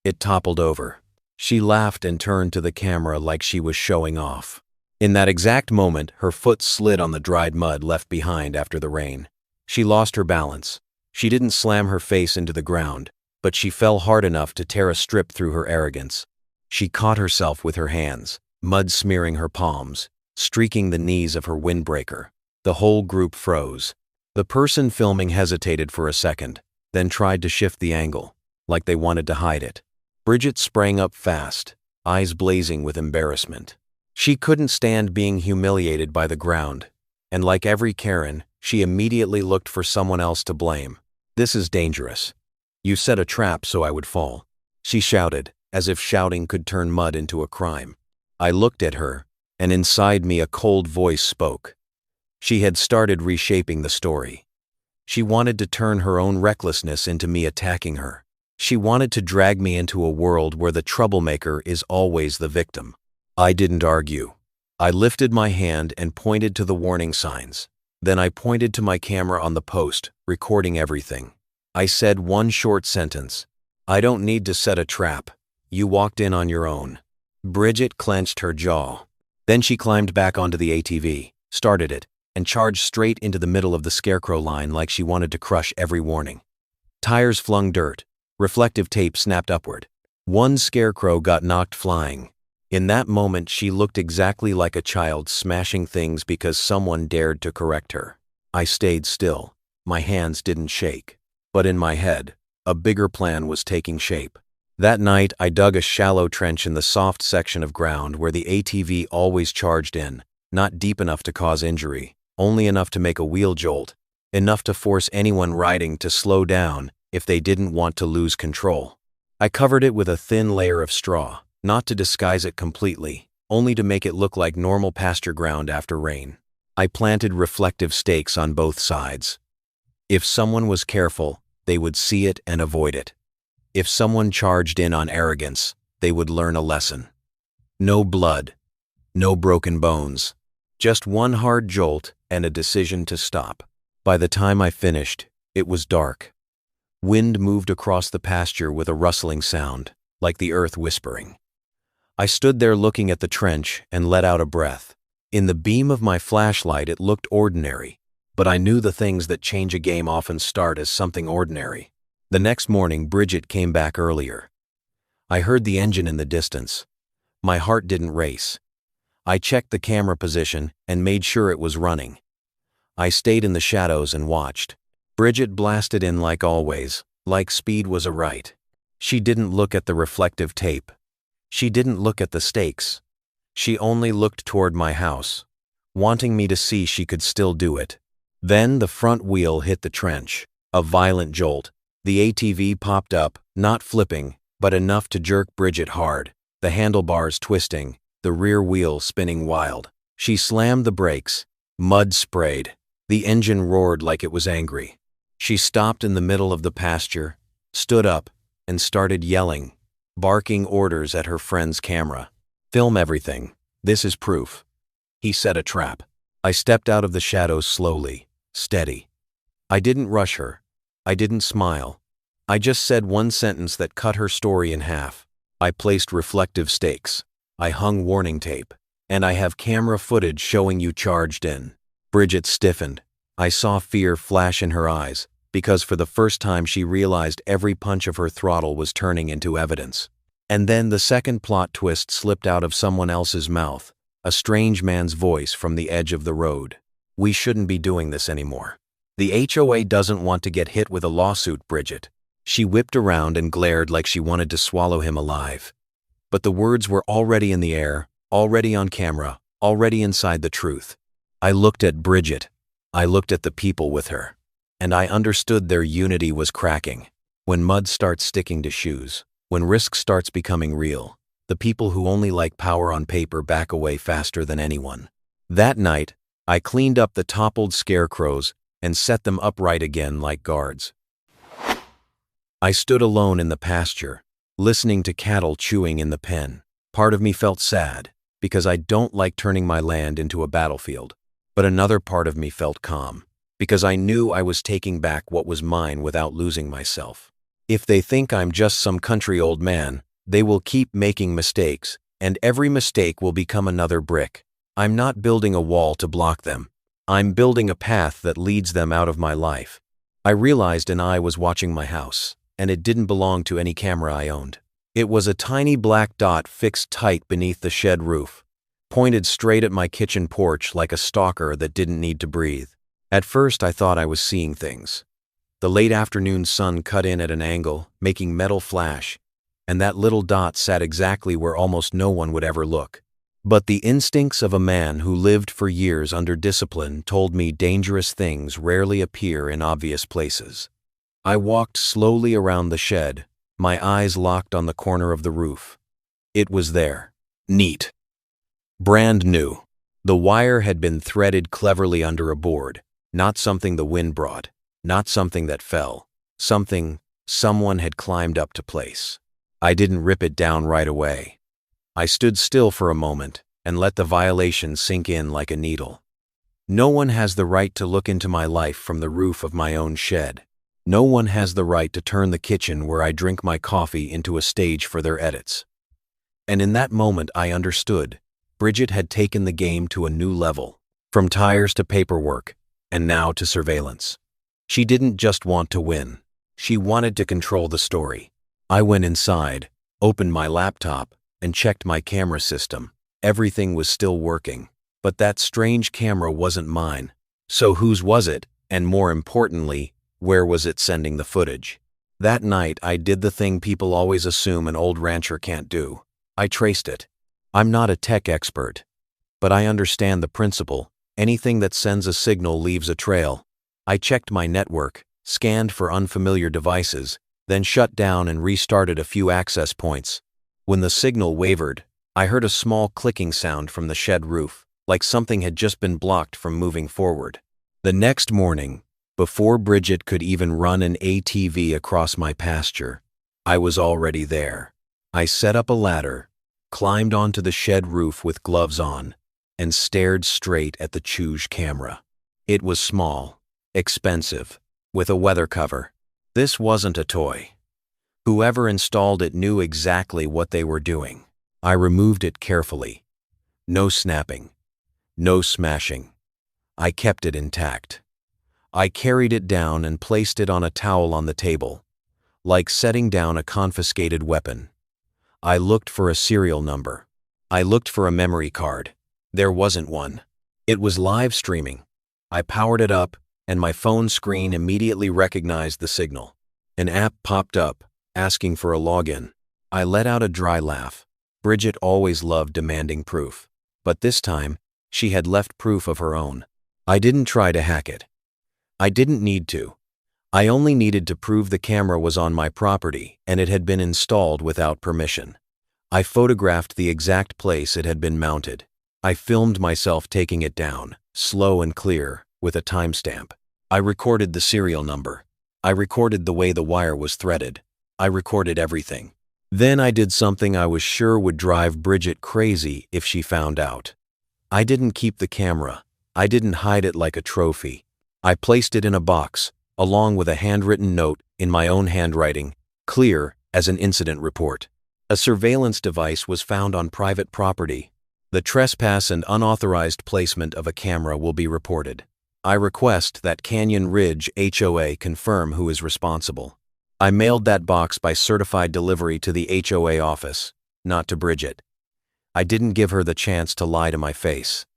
It toppled over. She laughed and turned to the camera like she was showing off. In that exact moment, her foot slid on the dried mud left behind after the rain. She lost her balance. She didn't slam her face into the ground, but she fell hard enough to tear a strip through her arrogance. She caught herself with her hands, mud smearing her palms, streaking the knees of her windbreaker. The whole group froze. The person filming hesitated for a second, then tried to shift the angle, like they wanted to hide it. Bridget sprang up fast, eyes blazing with embarrassment. She couldn't stand being humiliated by the ground, and like every Karen, she immediately looked for someone else to blame. "This is dangerous. You set a trap so I would fall," she shouted, as if shouting could turn mud into a crime. I looked at her, and inside me a cold voice spoke. She had started reshaping the story. She wanted to turn her own recklessness into me attacking her. She wanted to drag me into a world where the troublemaker is always the victim. I didn't argue. I lifted my hand and pointed to the warning signs. Then I pointed to my camera on the post, recording everything. I said one short sentence. "I don't need to set a trap. You walked in on your own." Bridget clenched her jaw. Then she climbed back onto the ATV, started it, and charged straight into the middle of the scarecrow line like she wanted to crush every warning. Tires flung dirt. Reflective tape snapped upward. One scarecrow got knocked flying. In that moment, she looked exactly like a child smashing things because someone dared to correct her. I stayed still. My hands didn't shake. But in my head, a bigger plan was taking shape. That night, I dug a shallow trench in the soft section of ground where the ATV always charged in, not deep enough to cause injury, only enough to make a wheel jolt, enough to force anyone riding to slow down if they didn't want to lose control. I covered it with a thin layer of straw, not to disguise it completely, only to make it look like normal pasture ground after rain. I planted reflective stakes on both sides. If someone was careful, they would see it and avoid it. If someone charged in on arrogance, they would learn a lesson. No blood, no broken bones, just one hard jolt and a decision to stop. By the time I finished, it was dark. Wind moved across the pasture with a rustling sound, like the earth whispering. I stood there looking at the trench and let out a breath. In the beam of my flashlight, it looked ordinary, but I knew the things that change a game often start as something ordinary. The next morning, Bridget came back earlier. I heard the engine in the distance. My heart didn't race. I checked the camera position and made sure it was running. I stayed in the shadows and watched. Bridget blasted in like always, like speed was a right. She didn't look at the reflective tape. She didn't look at the stakes. She only looked toward my house, wanting me to see she could still do it. Then the front wheel hit the trench. A violent jolt. The ATV popped up, not flipping, but enough to jerk Bridget hard, the handlebars twisting, the rear wheel spinning wild. She slammed the brakes. Mud sprayed. The engine roared like it was angry. She stopped in the middle of the pasture, stood up, and started yelling, barking orders at her friend's camera. "Film everything. This is proof." He set a trap. I stepped out of the shadows slowly, steady. I didn't rush her. I didn't smile. I just said one sentence that cut her story in half. I placed reflective stakes. I hung warning tape. And I have camera footage showing you charged in. Bridget stiffened. I saw fear flash in her eyes, because for the first time she realized every punch of her throttle was turning into evidence. And then the second plot twist slipped out of someone else's mouth, a strange man's voice from the edge of the road. "We shouldn't be doing this anymore. The HOA doesn't want to get hit with a lawsuit, Bridget." She whipped around and glared like she wanted to swallow him alive. But the words were already in the air, already on camera, already inside the truth. I looked at Bridget. I looked at the people with her. And I understood their unity was cracking. When mud starts sticking to shoes, when risk starts becoming real, the people who only like power on paper back away faster than anyone. That night, I cleaned up the toppled scarecrows and set them upright again like guards. I stood alone in the pasture, listening to cattle chewing in the pen. Part of me felt sad, because I don't like turning my land into a battlefield. But another part of me felt calm, because I knew I was taking back what was mine without losing myself. If they think I'm just some country old man, they will keep making mistakes, and every mistake will become another brick. I'm not building a wall to block them. I'm building a path that leads them out of my life. I realized an eye was watching my house, and it didn't belong to any camera I owned. It was a tiny black dot fixed tight beneath the shed roof, pointed straight at my kitchen porch like a stalker that didn't need to breathe. At first, I thought I was seeing things. The late afternoon sun cut in at an angle, making metal flash, and that little dot sat exactly where almost no one would ever look. But the instincts of a man who lived for years under discipline told me dangerous things rarely appear in obvious places. I walked slowly around the shed, my eyes locked on the corner of the roof. It was there. Neat. Brand new. The wire had been threaded cleverly under a board, not something the wind brought, not something that fell, something someone had climbed up to place. I didn't rip it down right away. I stood still for a moment and let the violation sink in like a needle. No one has the right to look into my life from the roof of my own shed. No one has the right to turn the kitchen where I drink my coffee into a stage for their edits. And in that moment I understood. Bridget had taken the game to a new level, from tires to paperwork, and now to surveillance. She didn't just want to win. She wanted to control the story. I went inside, opened my laptop, and checked my camera system. Everything was still working, but that strange camera wasn't mine. So whose was it? And more importantly, where was it sending the footage? That night, I did the thing people always assume an old rancher can't do. I traced it. I'm not a tech expert, but I understand the principle. Anything that sends a signal leaves a trail. I checked my network, scanned for unfamiliar devices, then shut down and restarted a few access points. When the signal wavered, I heard a small clicking sound from the shed roof, like something had just been blocked from moving forward. The next morning, before Bridget could even run an ATV across my pasture, I was already there. I set up a ladder, climbed onto the shed roof with gloves on, and stared straight at the Chuge camera. It was small, expensive, with a weather cover. This wasn't a toy. Whoever installed it knew exactly what they were doing. I removed it carefully. No snapping. No smashing. I kept it intact. I carried it down and placed it on a towel on the table, like setting down a confiscated weapon. I looked for a serial number. I looked for a memory card. There wasn't one. It was live streaming. I powered it up, and my phone screen immediately recognized the signal. An app popped up, asking for a login. I let out a dry laugh. Bridget always loved demanding proof, but this time, she had left proof of her own. I didn't try to hack it. I didn't need to. I only needed to prove the camera was on my property and it had been installed without permission. I photographed the exact place it had been mounted. I filmed myself taking it down, slow and clear, with a timestamp. I recorded the serial number. I recorded the way the wire was threaded. I recorded everything. Then I did something I was sure would drive Bridget crazy if she found out. I didn't keep the camera. I didn't hide it like a trophy. I placed it in a box, along with a handwritten note in my own handwriting, clear as an incident report. A surveillance device was found on private property. The trespass and unauthorized placement of a camera will be reported. I request that Canyon Ridge HOA confirm who is responsible. I mailed that box by certified delivery to the HOA office, not to Bridget. I didn't give her the chance to lie to my face.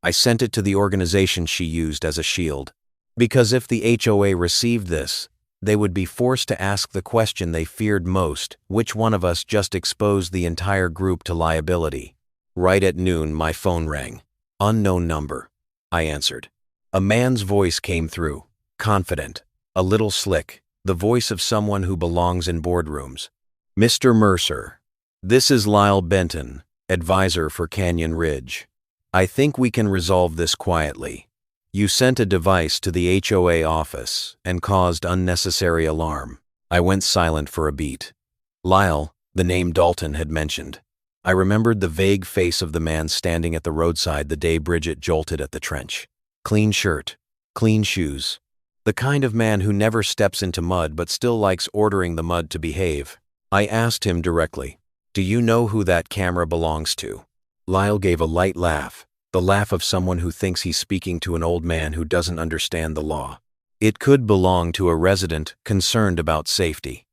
I sent it to the organization she used as a shield. Because if the HOA received this, they would be forced to ask the question they feared most: which one of us just exposed the entire group to liability? Right at noon, my phone rang. Unknown number. I answered. A man's voice came through, confident, a little slick, the voice of someone who belongs in boardrooms. Mr. Mercer, this is Lyle Benton, advisor for Canyon Ridge. I think we can resolve this quietly. You sent a device to the HOA office and caused unnecessary alarm. I went silent for a beat. Lyle, the name Dalton had mentioned. I remembered the vague face of the man standing at the roadside the day Bridget jolted at the trench. Clean shirt, clean shoes. The kind of man who never steps into mud but still likes ordering the mud to behave. I asked him directly, "Do you know who that camera belongs to?" Lyle gave a light laugh. The laugh of someone who thinks he's speaking to an old man who doesn't understand the law. It could belong to a resident concerned about safety.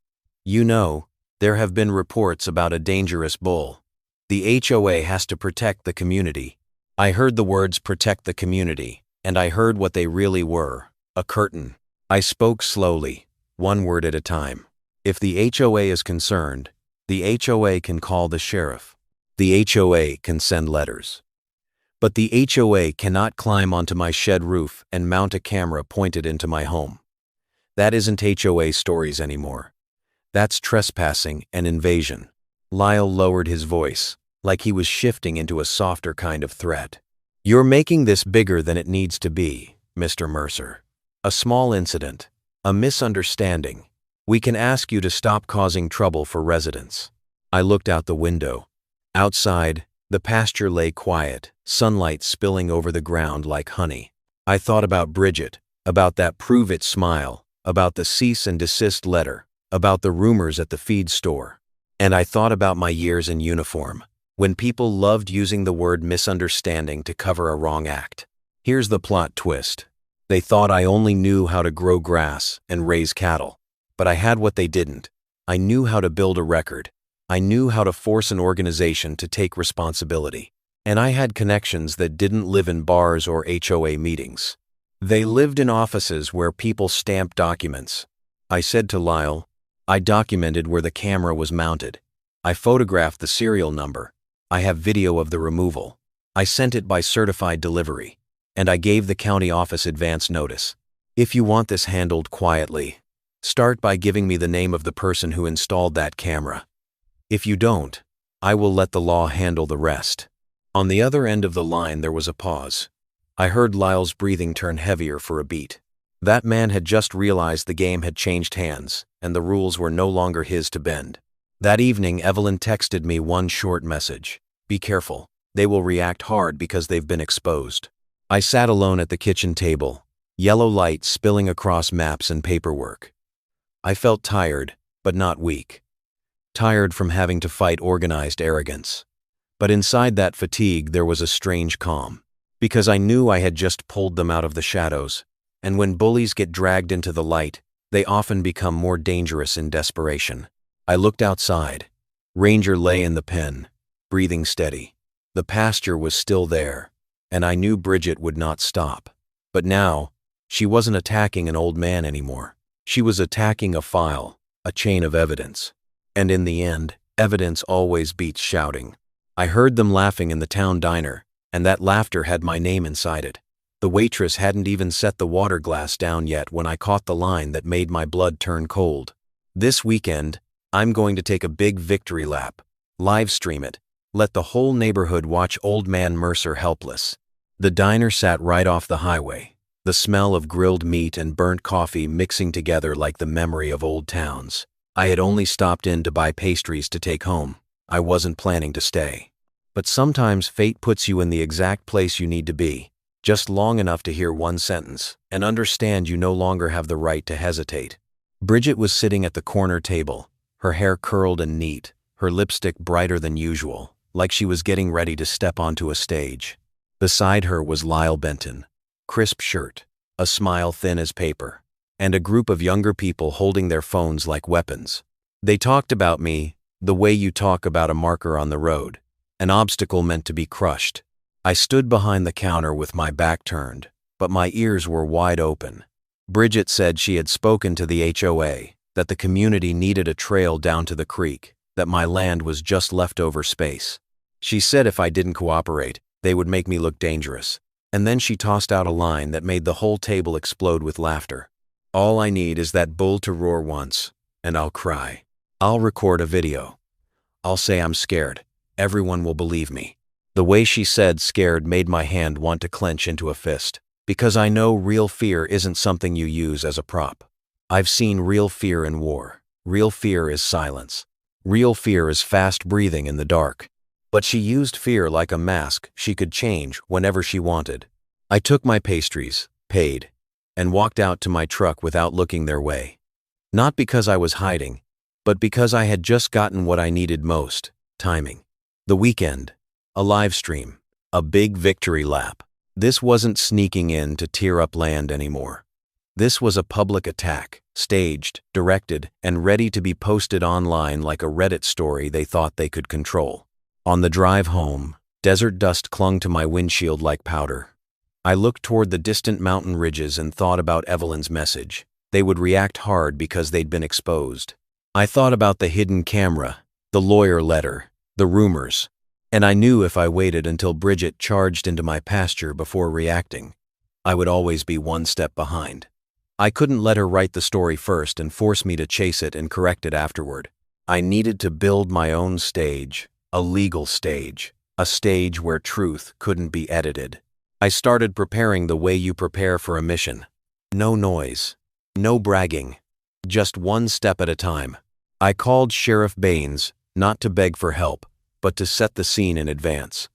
You know, there have been reports about a dangerous bull. The HOA has to protect the community. I heard the words protect the community, and I heard what they really were, a curtain. I spoke slowly, one word at a time. If the HOA is concerned, the HOA can call the sheriff. The HOA can send letters. But the HOA cannot climb onto my shed roof and mount a camera pointed into my home. That isn't HOA stories anymore. That's trespassing and invasion. Lyle lowered his voice, like he was shifting into a softer kind of threat. You're making this bigger than it needs to be, Mr. Mercer. A small incident, a misunderstanding. We can ask you to stop causing trouble for residents. I looked out the window. Outside, the pasture lay quiet, sunlight spilling over the ground like honey. I thought about Bridget, about that prove it smile, about the cease and desist letter, about the rumors at the feed store. And I thought about my years in uniform, when people loved using the word misunderstanding to cover a wrong act. Here's the plot twist. They thought I only knew how to grow grass and raise cattle. But I had what they didn't. I knew how to build a record. I knew how to force an organization to take responsibility. And I had connections that didn't live in bars or HOA meetings. They lived in offices where people stamped documents. I said to Lyle, I documented where the camera was mounted. I photographed the serial number. I have video of the removal. I sent it by certified delivery. And I gave the county office advance notice. If you want this handled quietly, start by giving me the name of the person who installed that camera. If you don't, I will let the law handle the rest. On the other end of the line there was a pause. I heard Lyle's breathing turn heavier for a beat. That man had just realized the game had changed hands, and the rules were no longer his to bend. That evening Evelyn texted me one short message. Be careful, they will react hard because they've been exposed. I sat alone at the kitchen table, yellow light spilling across maps and paperwork. I felt tired, but not weak. Tired from having to fight organized arrogance. But inside that fatigue there was a strange calm, because I knew I had just pulled them out of the shadows, and when bullies get dragged into the light, they often become more dangerous in desperation. I looked outside. Ranger lay in the pen, breathing steady. The pasture was still there, and I knew Bridget would not stop. But now, she wasn't attacking an old man anymore. She was attacking a file, a chain of evidence. And in the end, evidence always beats shouting. I heard them laughing in the town diner, and that laughter had my name inside it. The waitress hadn't even set the water glass down yet when I caught the line that made my blood turn cold. This weekend, I'm going to take a big victory lap. Live stream it. Let the whole neighborhood watch Old Man Mercer helpless. The diner sat right off the highway. The smell of grilled meat and burnt coffee mixing together like the memory of old towns. I had only stopped in to buy pastries to take home. I wasn't planning to stay. But sometimes fate puts you in the exact place you need to be, just long enough to hear one sentence and understand you no longer have the right to hesitate. Bridget was sitting at the corner table, her hair curled and neat, her lipstick brighter than usual, like she was getting ready to step onto a stage. Beside her was Lyle Benton, crisp shirt, a smile thin as paper, and a group of younger people holding their phones like weapons. They talked about me, the way you talk about a marker on the road, an obstacle meant to be crushed. I stood behind the counter with my back turned, but my ears were wide open. Bridget said she had spoken to the HOA, that the community needed a trail down to the creek, that my land was just leftover space. She said if I didn't cooperate, they would make me look dangerous. And then she tossed out a line that made the whole table explode with laughter. All I need is that bull to roar once, and I'll cry. I'll record a video. I'll say I'm scared. Everyone will believe me. The way she said scared made my hand want to clench into a fist, because I know real fear isn't something you use as a prop. I've seen real fear in war. Real fear is silence. Real fear is fast breathing in the dark. But she used fear like a mask she could change whenever she wanted. I took my pastries, paid, and walked out to my truck without looking their way. Not because I was hiding, but because I had just gotten what I needed most, timing. The weekend, a live stream, a big victory lap. This wasn't sneaking in to tear up land anymore. This was a public attack, staged, directed, and ready to be posted online like a Reddit story they thought they could control. On the drive home, desert dust clung to my windshield like powder. I looked toward the distant mountain ridges and thought about Evelyn's message. They would react hard because they'd been exposed. I thought about the hidden camera, the lawyer letter, the rumors, and I knew if I waited until Bridget charged into my pasture before reacting, I would always be one step behind. I couldn't let her write the story first and force me to chase it and correct it afterward. I needed to build my own stage, a legal stage, a stage where truth couldn't be edited. I started preparing the way you prepare for a mission. No noise, no bragging, just one step at a time. I called Sheriff Baines, not to beg for help, but to set the scene in advance.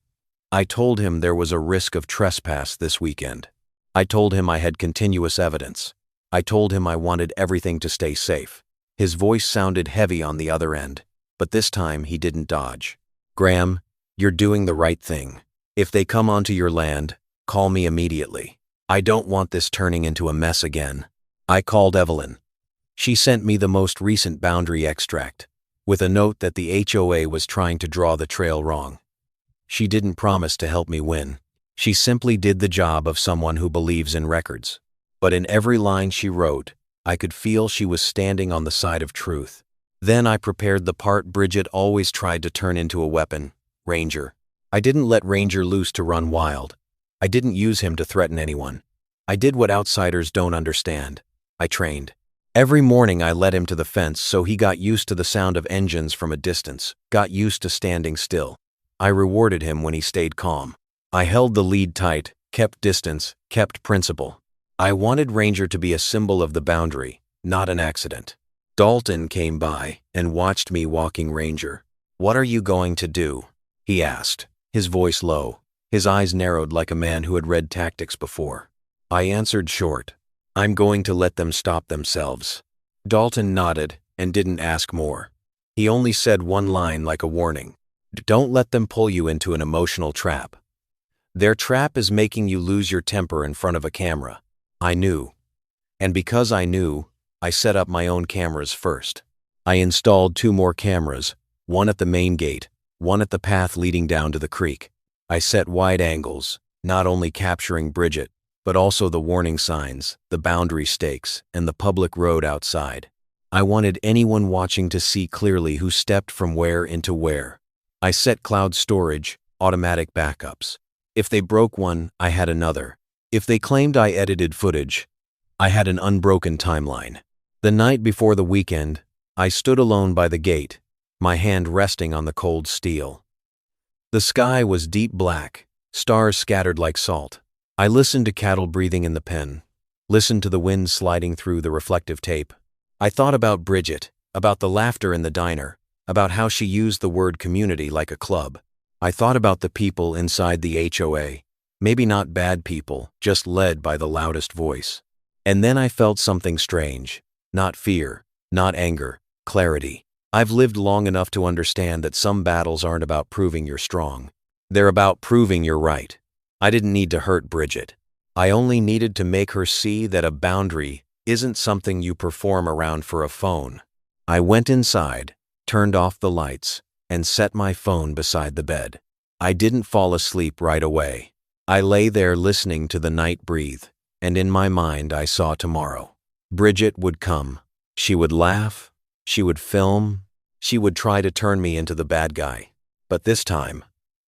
I told him there was a risk of trespass this weekend. I told him I had continuous evidence. I told him I wanted everything to stay safe. His voice sounded heavy on the other end, but this time he didn't dodge. Graham, you're doing the right thing. If they come onto your land, call me immediately. I don't want this turning into a mess again. I called Evelyn. She sent me the most recent boundary extract, with a note that the HOA was trying to draw the trail wrong. She didn't promise to help me win. She simply did the job of someone who believes in records. But in every line she wrote, I could feel she was standing on the side of truth. Then I prepared the part Bridget always tried to turn into a weapon, Ranger. I didn't let Ranger loose to run wild. I didn't use him to threaten anyone. I did what outsiders don't understand. I trained. Every morning I led him to the fence so he got used to the sound of engines from a distance, got used to standing still. I rewarded him when he stayed calm. I held the lead tight, kept distance, kept principle. I wanted Ranger to be a symbol of the boundary, not an accident. Dalton came by and watched me walking Ranger. "What are you going to do?" he asked, his voice low, his eyes narrowed like a man who had read tactics before. I answered short, "I'm going to let them stop themselves." Dalton nodded and didn't ask more. He only said one line like a warning. "Don't let them pull you into an emotional trap. Their trap is making you lose your temper in front of a camera." I knew. And because I knew, I set up my own cameras first. I installed 2 more cameras, one at the main gate, one at the path leading down to the creek. I set wide angles, not only capturing Bridget, but also the warning signs, the boundary stakes, and the public road outside. I wanted anyone watching to see clearly who stepped from where into where. I set cloud storage, automatic backups. If they broke one, I had another. If they claimed I edited footage, I had an unbroken timeline. The night before the weekend, I stood alone by the gate, my hand resting on the cold steel. The sky was deep black, stars scattered like salt. I listened to cattle breathing in the pen, listened to the wind sliding through the reflective tape. I thought about Bridget, about the laughter in the diner, about how she used the word community like a club. I thought about the people inside the HOA, maybe not bad people, just led by the loudest voice. And then I felt something strange, not fear, not anger, clarity. I've lived long enough to understand that some battles aren't about proving you're strong. They're about proving you're right. I didn't need to hurt Bridget. I only needed to make her see that a boundary isn't something you perform around for a phone. I went inside, turned off the lights, and set my phone beside the bed. I didn't fall asleep right away. I lay there listening to the night breathe, and in my mind I saw tomorrow. Bridget would come. She would laugh. She would film. She would try to turn me into the bad guy. But this time,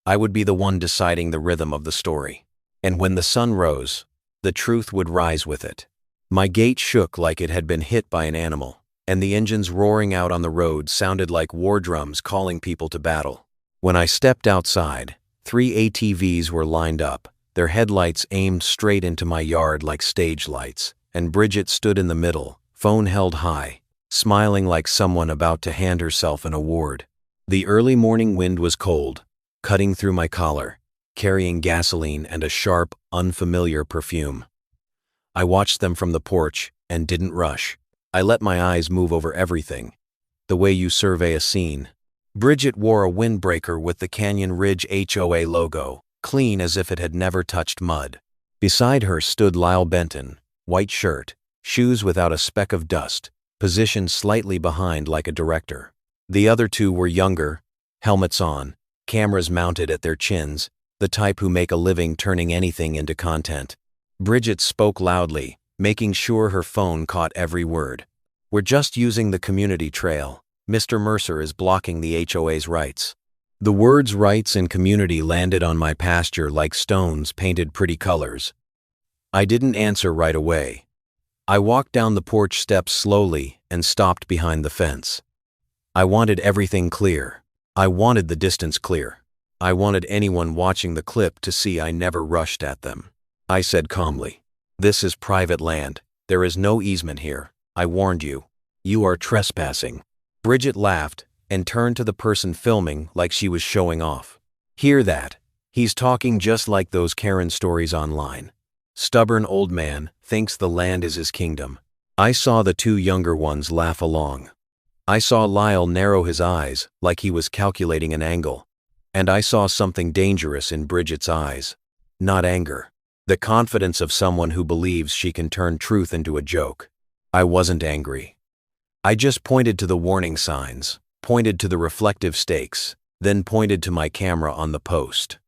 I would be the one deciding the rhythm of the story. And when the sun rose, the truth would rise with it. My gate shook like it had been hit by an animal, and the engines roaring out on the road sounded like war drums calling people to battle. When I stepped outside, 3 ATVs were lined up, their headlights aimed straight into my yard like stage lights, and Bridget stood in the middle, phone held high, smiling like someone about to hand herself an award. The early morning wind was cold, cutting through my collar, carrying gasoline and a sharp, unfamiliar perfume. I watched them from the porch and didn't rush. I let my eyes move over everything, the way you survey a scene. Bridget wore a windbreaker with the Canyon Ridge HOA logo, clean as if it had never touched mud. Beside her stood Lyle Benton, white shirt, shoes without a speck of dust, positioned slightly behind like a director. The other 2 were younger, helmets on, cameras mounted at their chins, the type who make a living turning anything into content. Bridget spoke loudly, making sure her phone caught every word. "We're just using the community trail. Mr. Mercer is blocking the HOA's rights." The words rights and community landed on my pasture like stones painted pretty colors. I didn't answer right away. I walked down the porch steps slowly and stopped behind the fence. I wanted everything clear. I wanted the distance clear. I wanted anyone watching the clip to see I never rushed at them. I said calmly, "This is private land. There is no easement here. I warned you. You are trespassing." Bridget laughed and turned to the person filming like she was showing off. "Hear that? He's talking just like those Karen stories online. Stubborn old man thinks the land is his kingdom." I saw the two younger ones laugh along. I saw Lyle narrow his eyes like he was calculating an angle. And I saw something dangerous in Bridget's eyes. Not anger. The confidence of someone who believes she can turn truth into a joke. I wasn't angry. I just pointed to the warning signs, pointed to the reflective stakes, then pointed to my camera on the post.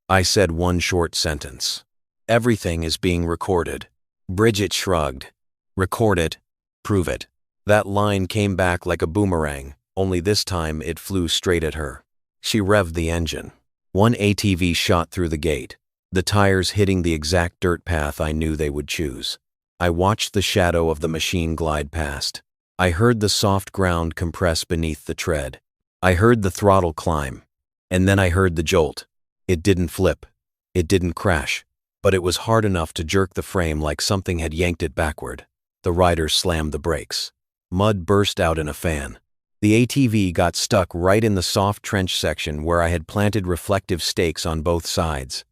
I said one short sentence. "Everything is being recorded." Bridget shrugged. "Record it. Prove it." That line came back like a boomerang, only this time it flew straight at her. She revved the engine. One ATV shot through the gate, the tires hitting the exact dirt path I knew they would choose. I watched the shadow of the machine glide past. I heard the soft ground compress beneath the tread. I heard the throttle climb. And then I heard the jolt. It didn't flip. It didn't crash. But it was hard enough to jerk the frame like something had yanked it backward. The rider slammed the brakes. Mud burst out in a fan. The ATV got stuck right in the soft trench section where I had planted reflective stakes on both sides.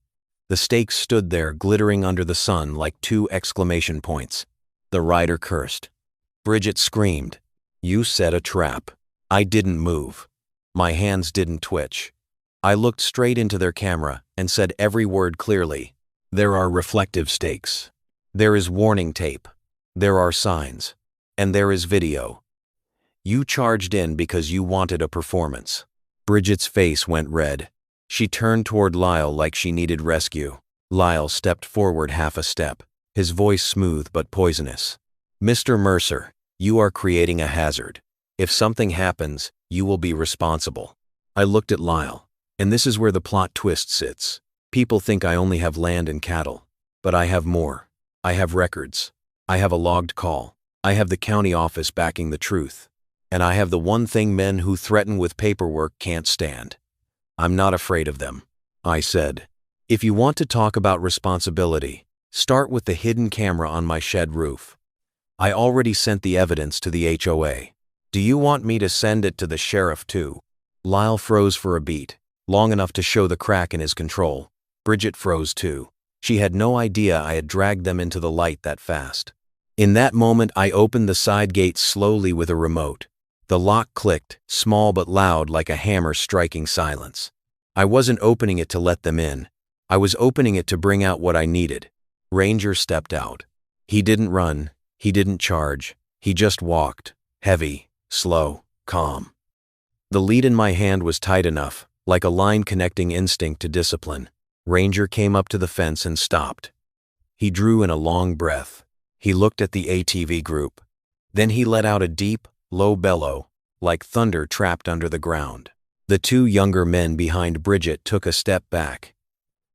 The stakes stood there glittering under the sun like two exclamation points. The rider cursed. Bridget screamed. "You set a trap." I didn't move. My hands didn't twitch. I looked straight into their camera and said every word clearly. "There are reflective stakes. There is warning tape. There are signs. And there is video. You charged in because you wanted a performance." Bridget's face went red. She turned toward Lyle like she needed rescue. Lyle stepped forward half a step, his voice smooth but poisonous. "Mr. Mercer, you are creating a hazard. If something happens, you will be responsible." I looked at Lyle, and this is where the plot twist sits. People think I only have land and cattle, but I have more. I have records. I have a logged call. I have the county office backing the truth. And I have the one thing men who threaten with paperwork can't stand. I'm not afraid of them. I said, "If you want to talk about responsibility, start with the hidden camera on my shed roof. I already sent the evidence to the HOA. Do you want me to send it to the sheriff too?" Lyle froze for a beat, long enough to show the crack in his control. Bridget froze too. She had no idea I had dragged them into the light that fast. In that moment, I opened the side gate slowly with a remote. The lock clicked, small but loud like a hammer striking silence. I wasn't opening it to let them in. I was opening it to bring out what I needed. Ranger stepped out. He didn't run. He didn't charge. He just walked. Heavy, slow, calm. The lead in my hand was tight enough, like a line connecting instinct to discipline. Ranger came up to the fence and stopped. He drew in a long breath. He looked at the ATV group. Then he let out a deep, low bellow, like thunder trapped under the ground. The two younger men behind Bridget took a step back.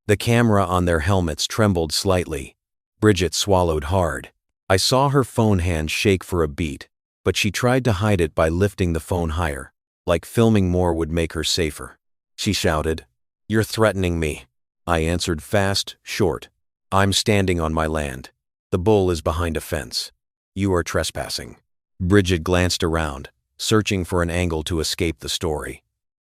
The camera on their helmets trembled slightly. Bridget swallowed hard. I saw her phone hand shake for a beat, but she tried to hide it by lifting the phone higher, like filming more would make her safer. She shouted, "You're threatening me." I answered fast, short. "I'm standing on my land. The bull is behind a fence. You are trespassing." Bridget glanced around, searching for an angle to escape the story.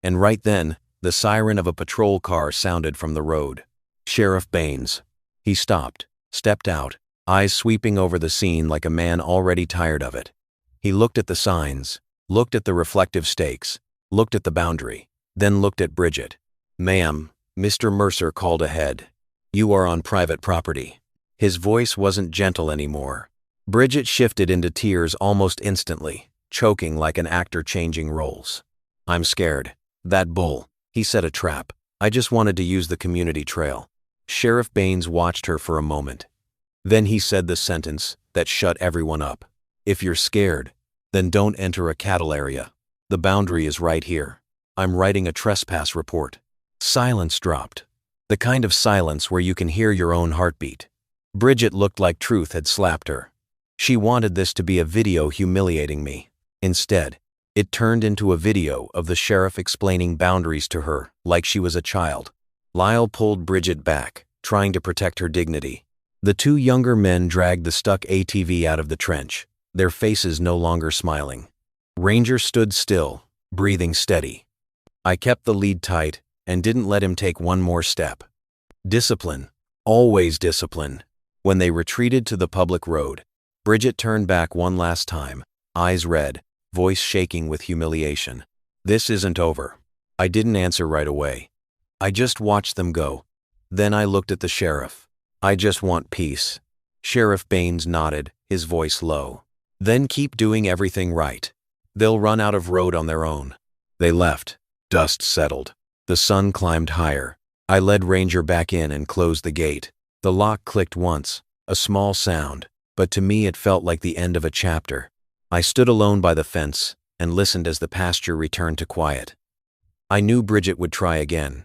And right then, the siren of a patrol car sounded from the road. Sheriff Baines. He stopped, stepped out, eyes sweeping over the scene like a man already tired of it. He looked at the signs, looked at the reflective stakes, looked at the boundary, then looked at Bridget. "Ma'am," Mr. Mercer called ahead. "You are on private property." His voice wasn't gentle anymore. Bridget shifted into tears almost instantly, choking like an actor changing roles. "I'm scared. That bull. He set a trap. I just wanted to use the community trail. Sheriff Baines watched her for a moment. Then he said the sentence that shut everyone up. If you're scared, then don't enter a cattle area. The boundary is right here. I'm writing a trespass report. Silence dropped. The kind of silence where you can hear your own heartbeat. Bridget looked like truth had slapped her. She wanted this to be a video humiliating me. Instead, it turned into a video of the sheriff explaining boundaries to her like she was a child. Lyle pulled Bridget back, trying to protect her dignity. The two younger men dragged the stuck ATV out of the trench, their faces no longer smiling. Ranger stood still, breathing steady. I kept the lead tight and didn't let him take one more step. Discipline. Always discipline. When they retreated to the public road, Bridget turned back one last time, eyes red, voice shaking with humiliation. This isn't over. I didn't answer right away. I just watched them go. Then I looked at the sheriff. I just want peace. Sheriff Baines nodded, his voice low. Then keep doing everything right. They'll run out of road on their own. They left. Dust settled. The sun climbed higher. I led Ranger back in and closed the gate. The lock clicked once, a small sound, but to me it felt like the end of a chapter. I stood alone by the fence and listened as the pasture returned to quiet. I knew Bridget would try again,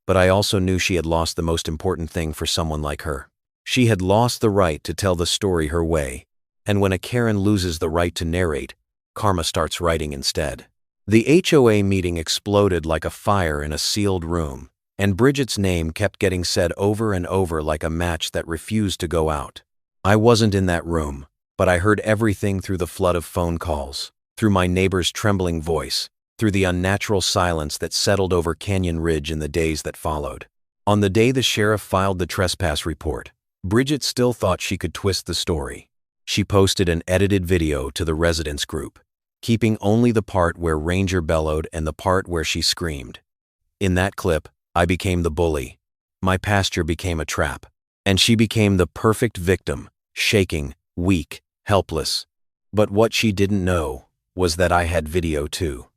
but I also knew she had lost the most important thing for someone like her. She had lost the right to tell the story her way, and when a Karen loses the right to narrate, karma starts writing instead. The HOA meeting exploded like a fire in a sealed room, and Bridget's name kept getting said over and over like a match that refused to go out. I wasn't in that room, but I heard everything through the flood of phone calls, through my neighbor's trembling voice, through the unnatural silence that settled over Canyon Ridge in the days that followed. On the day the sheriff filed the trespass report, Bridget still thought she could twist the story. She posted an edited video to the residents group, keeping only the part where Ranger bellowed and the part where she screamed. In that clip, I became the bully. My pasture became a trap, and she became the perfect victim, shaking, weak, helpless. But what she didn't know was that I had video too.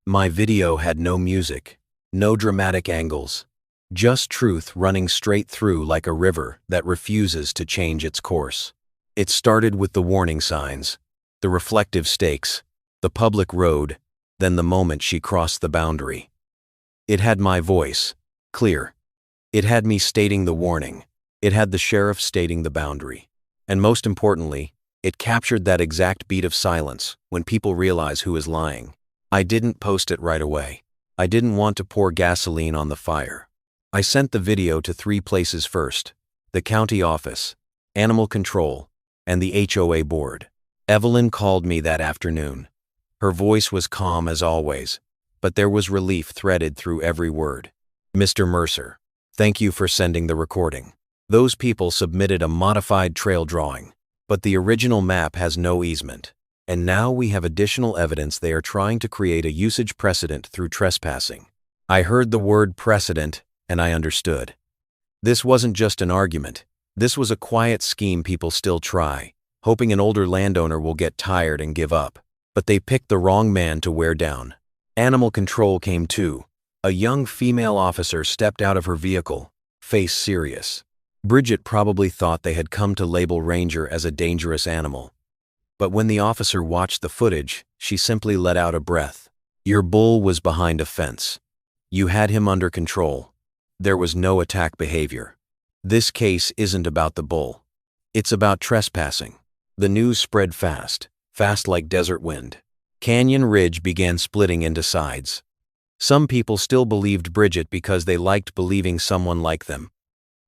My video had no music, no dramatic angles, just truth running straight through like a river that refuses to change its course. It started with the warning signs, the reflective stakes, the public road, then the moment she crossed the boundary. It had my voice, clear. It had me stating the warning. It had the sheriff stating the boundary. And most importantly, it captured that exact beat of silence when people realize who is lying. I didn't post it right away. I didn't want to pour gasoline on the fire. I sent the video to 3 places first: the county office, animal control, and the HOA board. Evelyn called me that afternoon. Her voice was calm as always, but there was relief threaded through every word. Mr. Mercer, thank you for sending the recording. Those people submitted a modified trail drawing, but the original map has no easement. And now we have additional evidence they are trying to create a usage precedent through trespassing. I heard the word precedent, and I understood. This wasn't just an argument. This was a quiet scheme people still try, hoping an older landowner will get tired and give up. But they picked the wrong man to wear down. Animal control came too. A young female officer stepped out of her vehicle, face serious. Bridget probably thought they had come to label Ranger as a dangerous animal. But when the officer watched the footage, she simply let out a breath. Your bull was behind a fence. You had him under control. There was no attack behavior. This case isn't about the bull. It's about trespassing. The news spread fast like desert wind. Canyon Ridge began splitting into sides. Some people still believed Bridget because they liked believing someone like them.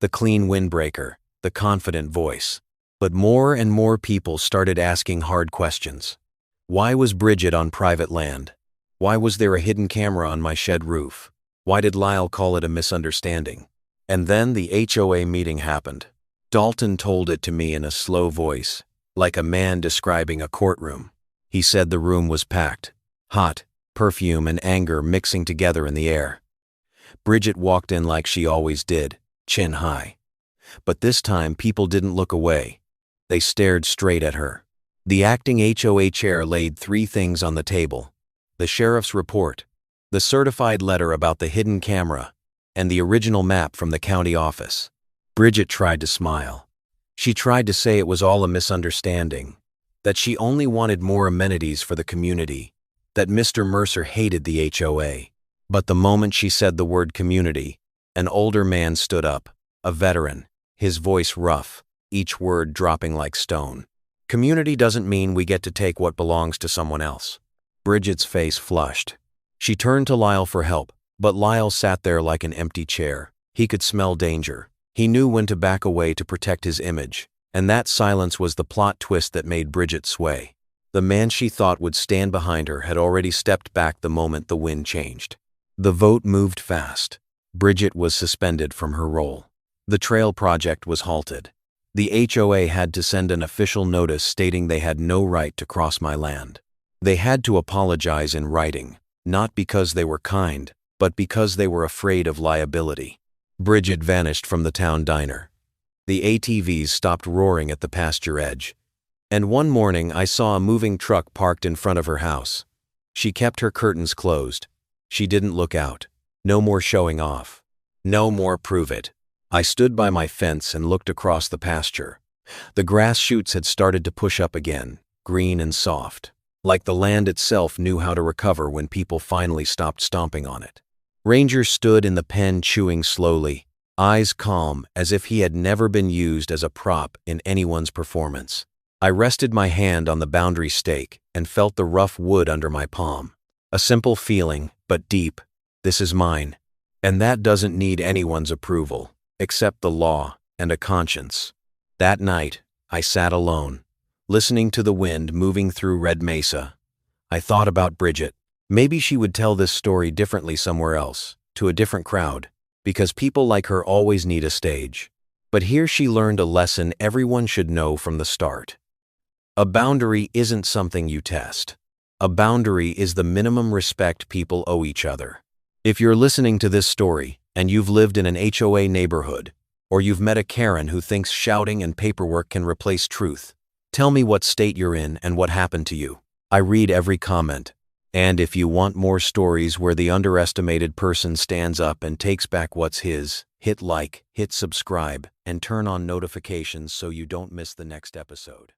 The clean windbreaker, the confident voice. But more and more people started asking hard questions. Why was Bridget on private land? Why was there a hidden camera on my shed roof? Why did Lyle call it a misunderstanding? And then the HOA meeting happened. Dalton told it to me in a slow voice, like a man describing a courtroom. He said the room was packed, hot, perfume and anger mixing together in the air. Bridget walked in like she always did, chin high. But this time people didn't look away. They stared straight at her. The acting HOA chair laid 3 things on the table: the sheriff's report, the certified letter about the hidden camera, and the original map from the county office. Bridget tried to smile. She tried to say it was all a misunderstanding, that she only wanted more amenities for the community, that Mr. Mercer hated the HOA. But the moment she said the word community, an older man stood up, a veteran, his voice rough, each word dropping like stone. Community doesn't mean we get to take what belongs to someone else. Bridget's face flushed. She turned to Lyle for help, but Lyle sat there like an empty chair. He could smell danger. He knew when to back away to protect his image, and that silence was the plot twist that made Bridget sway. The man she thought would stand behind her had already stepped back the moment the wind changed. The vote moved fast. Bridget was suspended from her role. The trail project was halted. The HOA had to send an official notice stating they had no right to cross my land. They had to apologize in writing, not because they were kind, but because they were afraid of liability. Bridget vanished from the town diner. The ATVs stopped roaring at the pasture edge. And one morning I saw a moving truck parked in front of her house. She kept her curtains closed. She didn't look out. No more showing off. No more prove it. I stood by my fence and looked across the pasture. The grass shoots had started to push up again, green and soft, like the land itself knew how to recover when people finally stopped stomping on it. Ranger stood in the pen chewing slowly, eyes calm as if he had never been used as a prop in anyone's performance. I rested my hand on the boundary stake and felt the rough wood under my palm. A simple feeling, but deep. This is mine. And that doesn't need anyone's approval, except the law and a conscience. That night, I sat alone, listening to the wind moving through Red Mesa. I thought about Bridget. Maybe she would tell this story differently somewhere else, to a different crowd, because people like her always need a stage. But here she learned a lesson everyone should know from the start. A boundary isn't something you test. A boundary is the minimum respect people owe each other. If you're listening to this story, and you've lived in an HOA neighborhood, or you've met a Karen who thinks shouting and paperwork can replace truth, tell me what state you're in and what happened to you. I read every comment. And if you want more stories where the underestimated person stands up and takes back what's his, hit like, hit subscribe, and turn on notifications so you don't miss the next episode.